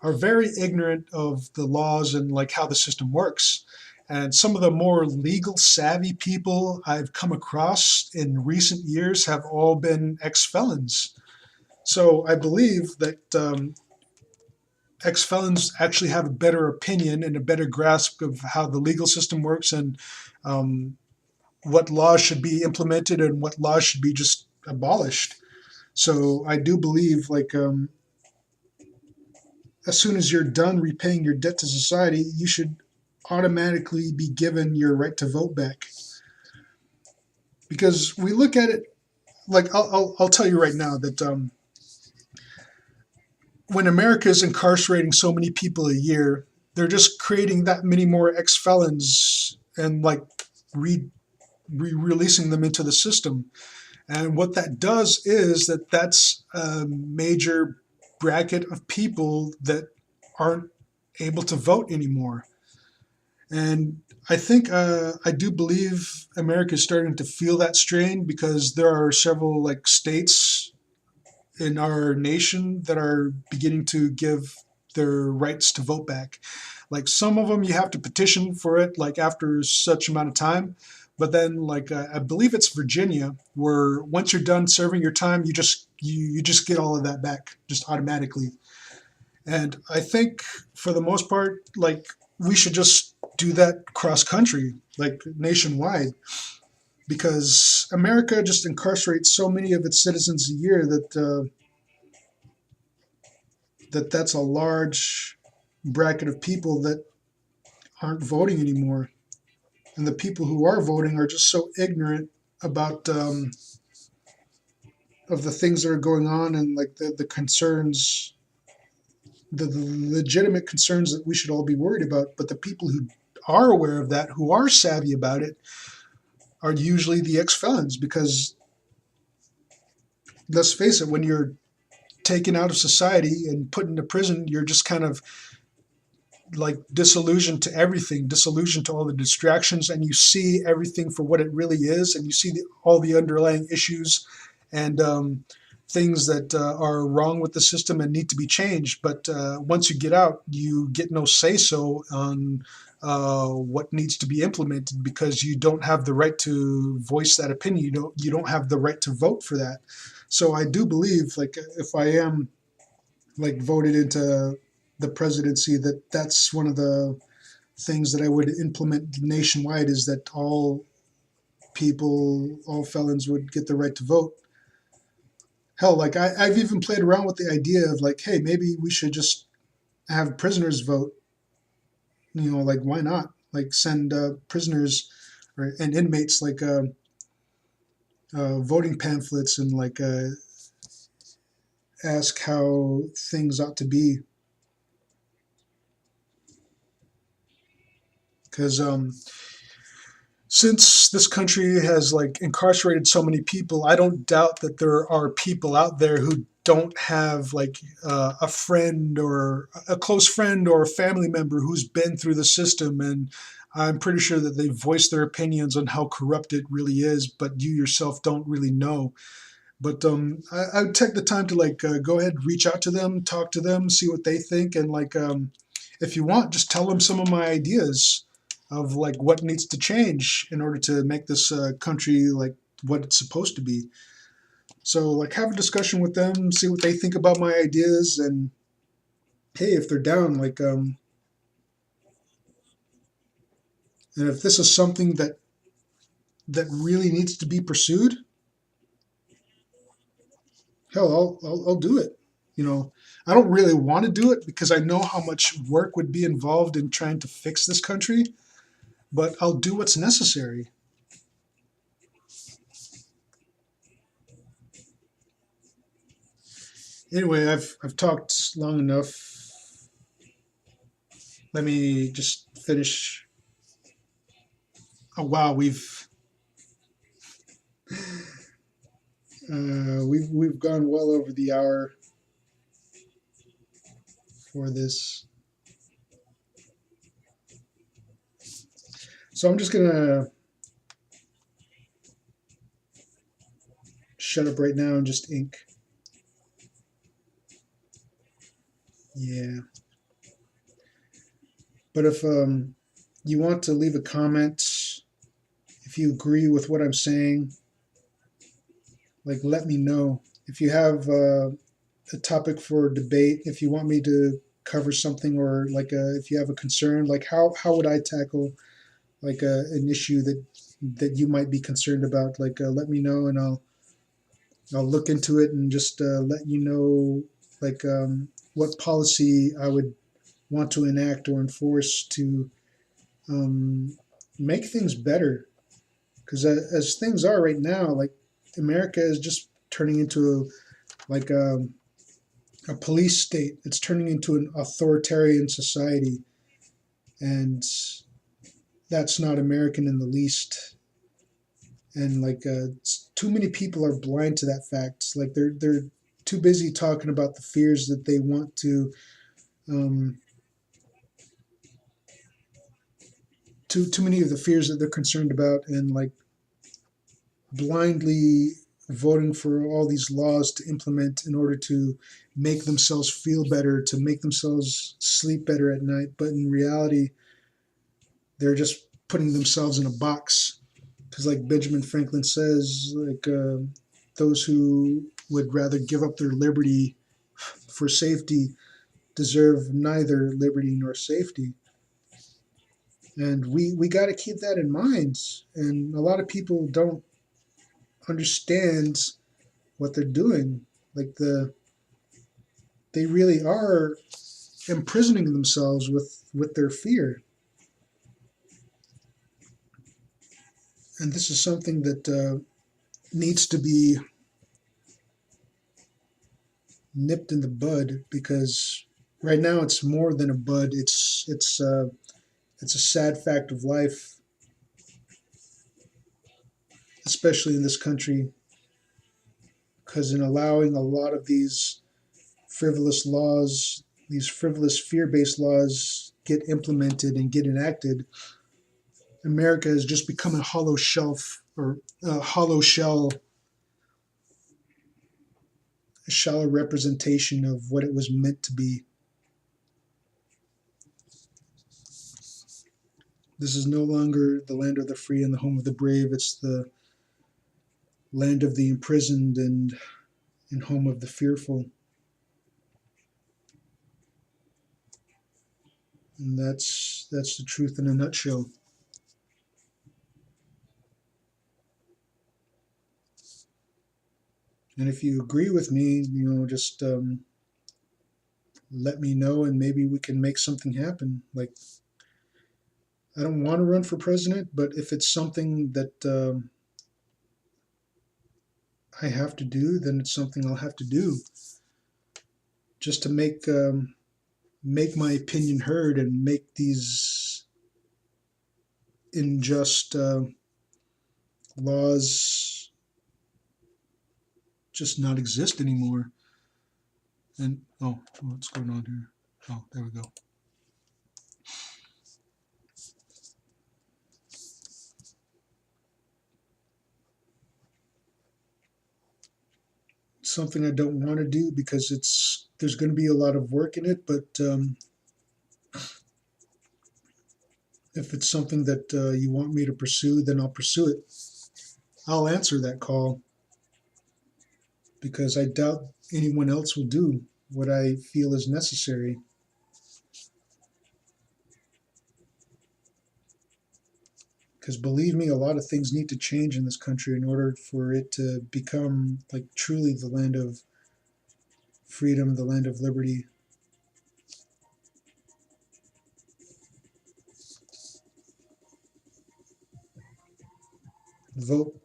are very ignorant of the laws and like how the system works. And some of the more legal savvy people I've come across in recent years have all been ex-felons. So I believe that ex-felons actually have a better opinion and a better grasp of how the legal system works, and um, what laws should be implemented and what laws should be just abolished. So I do believe, like, as soon as you're done repaying your debt to society, you should automatically be given your right to vote back. Because we look at it, like, I'll tell you right now that when America is incarcerating so many people a year, they're just creating that many more ex felons and like releasing them into the system. And what that does is that's a major bracket of people that aren't able to vote anymore. And I do believe America is starting to feel that strain, because there are several like states in our nation that are beginning to give their rights to vote back. Like some of them, you have to petition for it, like after such amount of time. But then, like I believe it's Virginia, where once you're done serving your time, you just get all of that back just automatically. And I think for the most part, like we should just do that cross country, like nationwide, because America just incarcerates so many of its citizens a year that that's a large bracket of people that aren't voting anymore. And the people who are voting are just so ignorant about of the things that are going on, and like the concerns, the legitimate concerns that we should all be worried about. But the people who are aware of that, who are savvy about it, are usually the ex-felons, because let's face it, when you're taken out of society and put into prison, you're just kind of like disillusioned to everything, disillusioned to all the distractions, and you see everything for what it really is, and you see all the underlying issues and things that are wrong with the system and need to be changed. But once you get out, you get no say so on what needs to be implemented, because you don't have the right to voice that opinion. You don't have the right to vote for that. So I do believe, like, if I am like voted into the presidency, that's one of the things that I would implement nationwide, is that all felons would get the right to vote. Hell, like I've even played around with the idea of like, hey, maybe we should just have prisoners vote. Like why not? Like send prisoners and inmates like voting pamphlets, and like ask how things ought to be. Because since this country has like incarcerated so many people, I don't doubt that there are people out there who don't have like a friend or a close friend or a family member who's been through the system, and I'm pretty sure that they voice their opinions on how corrupt it really is, but you yourself don't really know. But I would take the time to like go ahead, reach out to them, talk to them, see what they think, and like if you want, just tell them some of my ideas of like what needs to change in order to make this country like what it's supposed to be. So like have a discussion with them, see what they think about my ideas, and hey, if they're down, like and if this is something that really needs to be pursued, hell, I'll do it. I don't really want to do it because I know how much work would be involved in trying to fix this country, but I'll do what's necessary. Anyway, I've talked long enough. Let me just finish. Oh wow, we've gone well over the hour for this, so I'm just gonna shut up right now and just ink. Yeah, but if you want to leave a comment if you agree with what I'm saying. Like, let me know if you have a topic for debate. If you want me to cover something, or like if you have a concern, like how would I tackle like an issue that you might be concerned about. Like, let me know, and I'll look into it and just let you know like what policy I would want to enact or enforce to um, make things better. Because as things are right now, like America is just turning into like a police state. It's turning into an authoritarian society, and that's not American in the least. And like too many people are blind to that fact. Like they're too busy talking about the fears that they want to um, too many of the fears that they're concerned about, and like blindly voting for all these laws to implement in order to make themselves feel better, to make themselves sleep better at night. But in reality, they're just putting themselves in a box. Because, like Benjamin Franklin says, like those who would rather give up their liberty for safety deserve neither liberty nor safety. And we got to keep that in mind. And a lot of people don't understand what they're doing. Like they really are imprisoning themselves with their fear. And this is something that needs to be nipped in the bud, because right now it's more than a bud. It's a sad fact of life, especially in this country, because in allowing a lot of these frivolous laws, these frivolous fear-based laws get implemented and get enacted, America has just become a hollow shelf, or a hollow shell, a shallow representation of what it was meant to be. This is no longer the land of the free and the home of the brave. It's the land of the imprisoned and home of the fearful. And that's the truth in a nutshell. And if you agree with me, just let me know, and maybe we can make something happen. Like, I don't want to run for president, but if it's something that I have to do, then it's something I'll have to do, just to make my opinion heard and make these unjust laws just not exist anymore. And oh, what's going on here? Oh, there we go. Something I don't want to do, because there's going to be a lot of work in it. But if it's something that you want me to pursue, then I'll pursue it. I'll answer that call, because I doubt anyone else will do what I feel is necessary. Because believe me, a lot of things need to change in this country in order for it to become like truly the land of freedom, the land of liberty. Vote,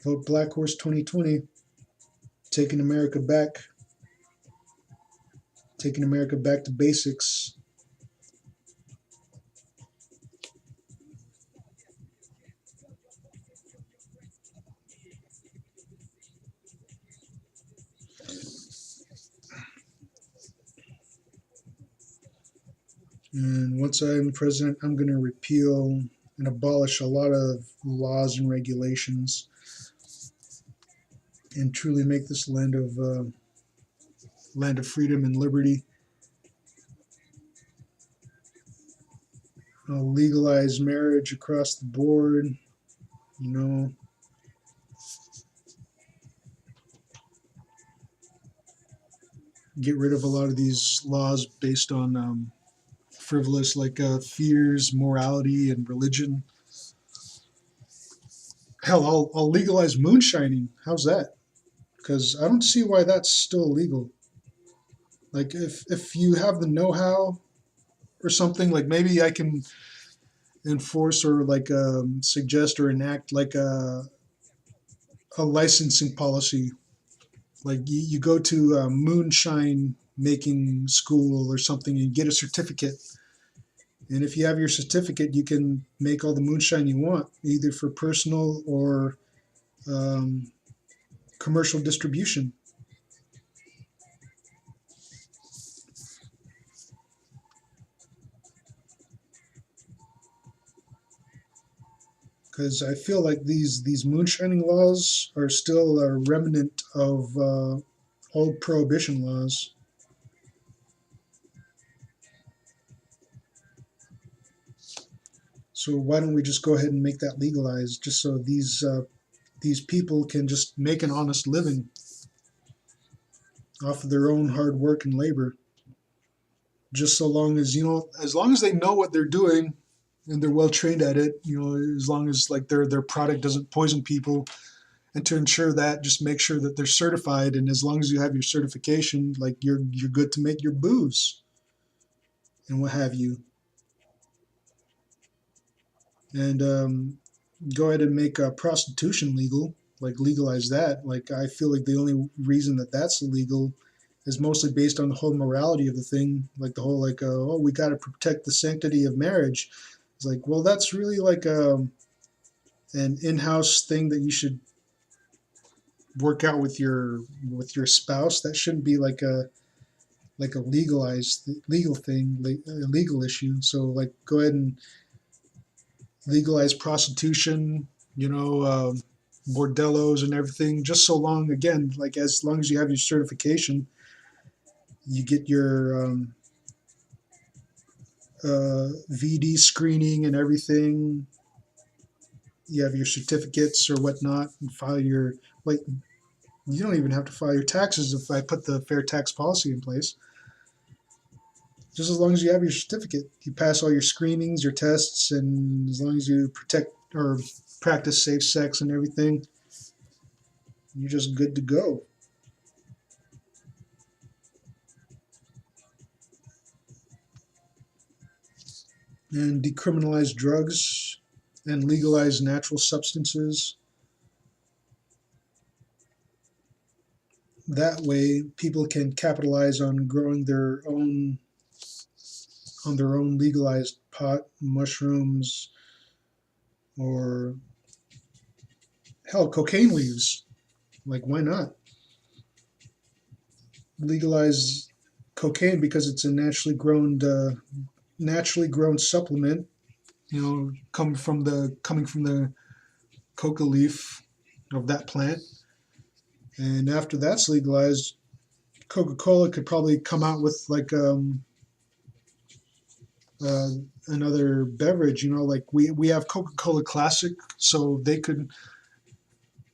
vote Blackhorse 2020, taking America back, taking America back to basics. And once I'm president, I'm going to repeal and abolish a lot of laws and regulations, and truly make this land of freedom and liberty. legalize marriage across the board, you know, get rid of a lot of these laws based on frivolous, like fears, morality, and religion. Hell, I'll legalize moonshining. How's that? Because I don't see why that's still illegal. Like if you have the know-how or something, like maybe I can enforce or like suggest or enact like a licensing policy. Like you go to a moonshine making school or something and get a certificate. And if you have your certificate, you can make all the moonshine you want, either for personal or um, commercial distribution. Because I feel like these moonshining laws are still a remnant of old prohibition laws. So why don't we just go ahead and make that legalized, just so these people can just make an honest living off of their own hard work and labor. Just so long as as long as they know what they're doing and they're well trained at it, as long as like their product doesn't poison people, and to ensure that, just make sure that they're certified. And as long as you have your certification, like you're good to make your booze and what have you. And go ahead and make prostitution legal, like legalize that. Like I feel like the only reason that that's illegal is mostly based on the whole morality of the thing, like the whole like oh, we got to protect the sanctity of marriage. It's like, well, that's really like an in-house thing that you should work out with your spouse. That shouldn't be like a legalized legal thing, like a legal issue. So like go ahead and legalize prostitution, bordellos and everything. Just so long, again, like as long as you have your certification, you get your VD screening and everything. You have your certificates or whatnot, and file your like. You don't even have to file your taxes if I put the fair tax policy in place. Just as long as you have your certificate, you pass all your screenings, your tests, and as long as you protect or practice safe sex and everything, you're just good to go. And decriminalize drugs and legalize natural substances. That way, people can capitalize on growing their own legalized pot, mushrooms, or hell, cocaine leaves. Like, why not legalize cocaine because it's a naturally grown supplement. Coming from the coca leaf of that plant. And after that's legalized, Coca-Cola could probably come out with like uh, another beverage. Like we have Coca-Cola Classic, so they could.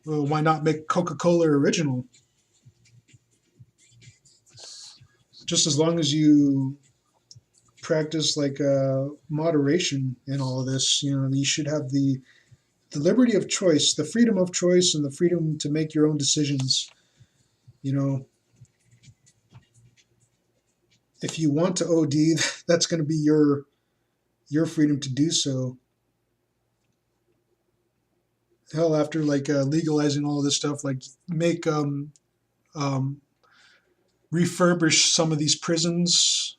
Well, why not make Coca-Cola Original? Just as long as you practice like moderation in all of this, you should have the liberty of choice, the freedom of choice, and the freedom to make your own decisions. You know, if you want to OD, that's going to be your freedom to do so. Hell, after like legalizing all of this stuff, like make um, refurbish some of these prisons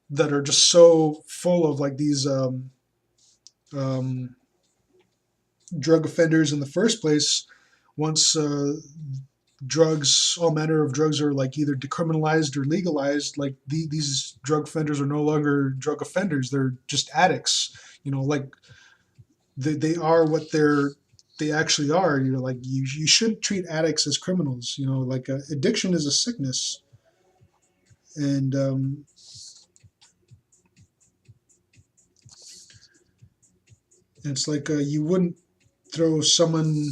that are just so full of like these um, drug offenders in the first place. Once drugs, all manner of drugs, are like either decriminalized or legalized, like these drug offenders are no longer drug offenders; they're just addicts. Like they are what they actually are. Like you shouldn't treat addicts as criminals. Like addiction is a sickness, and And it's like you wouldn't throw someone,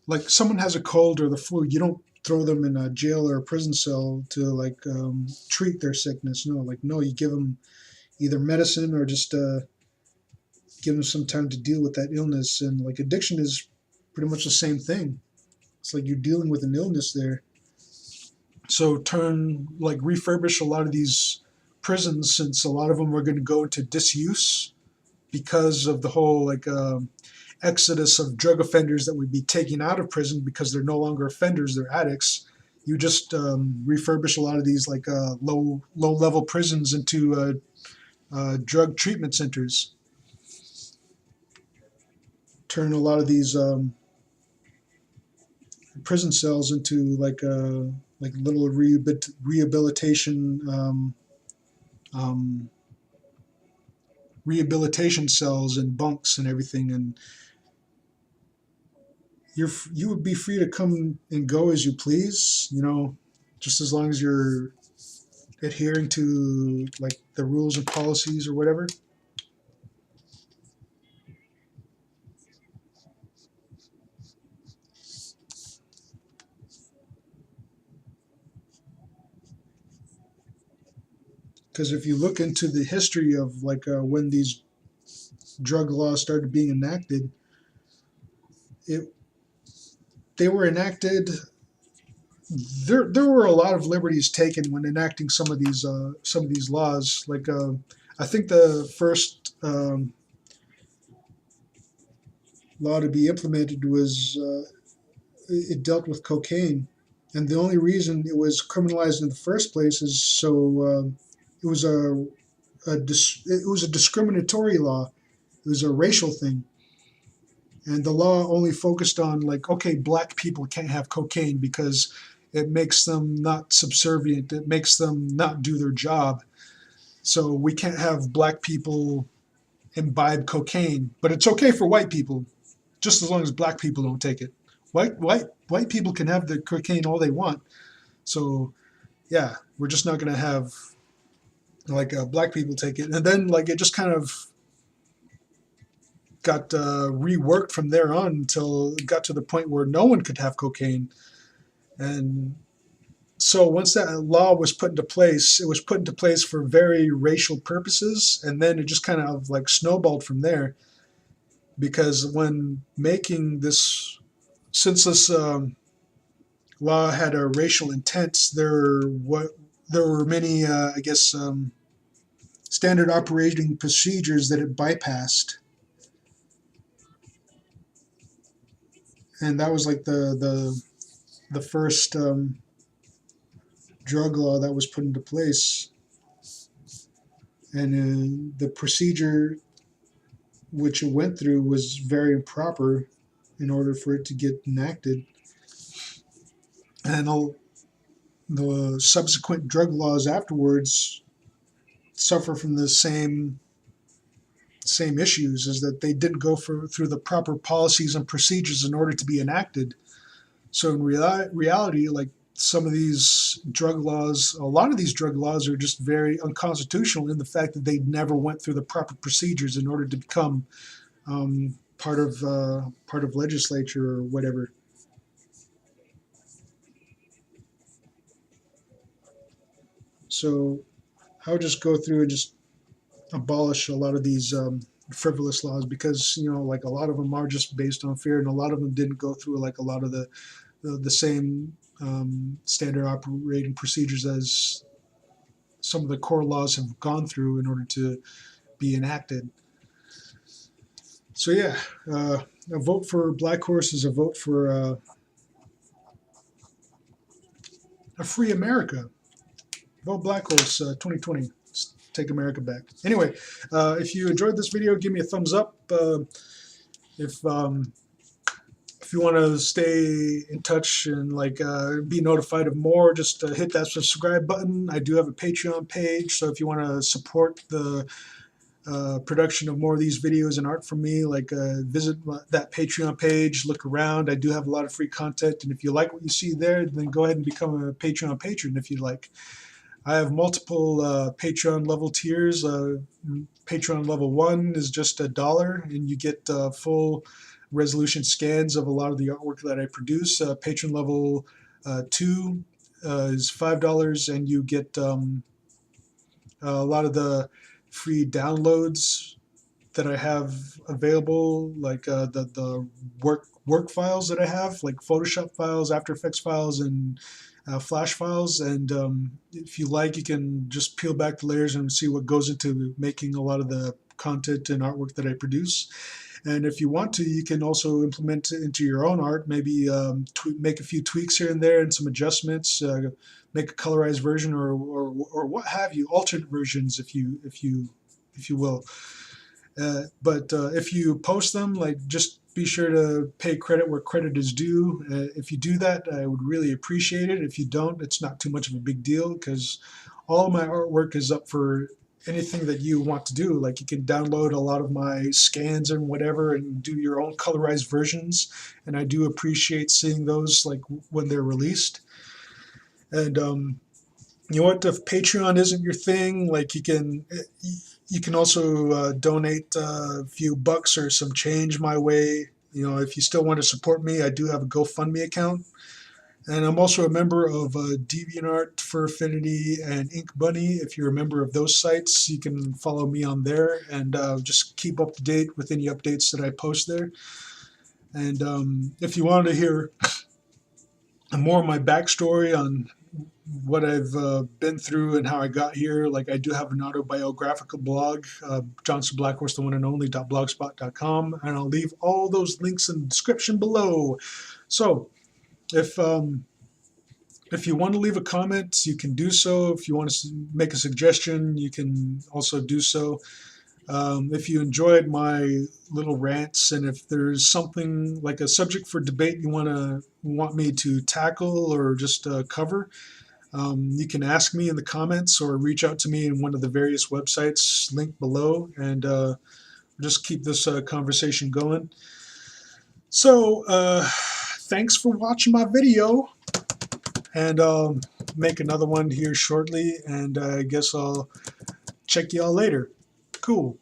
like someone has a cold or the flu, you don't throw them in a jail or a prison cell to like treat their sickness. No, like no, you give them either medicine or just give them some time to deal with that illness. And like addiction is pretty much the same thing. It's like you're dealing with an illness there. So refurbish a lot of these prisons, since a lot of them are going to go into disuse because of the whole exodus of drug offenders that would be taken out of prison because they're no longer offenders, they're addicts. You just refurbish a lot of these low level prisons into drug treatment centers. Turn a lot of these prison cells into little rehabilitation rehabilitation cells and bunks and everything, and you would be free to come and go as you please, just as long as you're adhering to like the rules and policies or whatever. Because if you look into the history of when these drug laws started being enacted, they were enacted. There were a lot of liberties taken when enacting some of these laws. I think the first law to be implemented was it dealt with cocaine, and the only reason it was criminalized in the first place is so it was it was a discriminatory law. It was a racial thing. And the law only focused on okay, black people can't have cocaine because it makes them not subservient. It makes them not do their job. So we can't have black people imbibe cocaine, but it's okay for white people, just as long as black people don't take it. White people can have the cocaine all they want. So yeah, we're just not going to have black people take it. And then it just kind of got reworked from there on until it got to the point where no one could have cocaine. And so once that law was put into place, it was put into place for very racial purposes, and then it just kind of snowballed from there. Because when making this, since this law had a racial intent, there were many, standard operating procedures that it bypassed. And that was the first drug law that was put into place. And the procedure which it went through was very improper in order for it to get enacted. And all the subsequent drug laws afterwards suffer from the same issues, is that they didn't go through the proper policies and procedures in order to be enacted. So in reality, some of these drug laws, a lot of these drug laws are just very unconstitutional in the fact that they never went through the proper procedures in order to become part of legislature or whatever. So I'll just go through and just abolish a lot of these frivolous laws, because a lot of them are just based on fear, and a lot of them didn't go through a lot of the same standard operating procedures as some of the core laws have gone through in order to be enacted. So yeah, a vote for Blackhorse is a vote for a free America. Vote Blackhorse 2020. Let's take America back. Anyway, if you enjoyed this video, give me a thumbs up. If you want to stay in touch and be notified of more, just hit that subscribe button. I do have a Patreon page, so if you want to support the production of more of these videos and art from me, visit that Patreon page, look around. I do have a lot of free content, and if you like what you see there, then go ahead and become a Patreon patron if you like. I have multiple Patreon level tiers. Patreon level 1 is just $1, and you get full resolution scans of a lot of the artwork that I produce. Patreon level 2 is $5, and you get a lot of the free downloads that I have available, like the work files that I have, like Photoshop files, After Effects files, and Flash files. And if you like, you can just peel back the layers and see what goes into making a lot of the content and artwork that I produce. And if you want to, you can also implement it into your own art. Maybe make a few tweaks here and there and some adjustments. Make a colorized version, or what have you, alternate versions, if you will. But if you post them, like, just be sure to pay credit where credit is due. If you do that, I would really appreciate it. If you don't, it's not too much of a big deal, because all of my artwork is up for anything that you want to do. Like, you can download a lot of my scans and whatever and do your own colorized versions, and I do appreciate seeing those, like, when they're released. And you know what, if Patreon isn't your thing, like, you can also donate a few bucks or some change my way. You know, if you still want to support me, I do have a GoFundMe account. And I'm also a member of DeviantArt, Fur Affinity, and Ink Bunny. If you're a member of those sites, you can follow me on there and just keep up to date with any updates that I post there. And if you wanted to hear more of my backstory on what I've been through and how I got here, like, I do have an autobiographical blog, Johnston Blackhorse, the one and only .blogspot.com, and I'll leave all those links in the description below. So if you want to leave a comment, you can do so. If you want to make a suggestion, you can also do so. If you enjoyed my little rants, and if there's something like a subject for debate you want me to tackle or just cover, you can ask me in the comments or reach out to me in one of the various websites linked below, and just keep this conversation going. So thanks for watching my video, and I'll make another one here shortly, and I guess I'll check y'all later. Cool.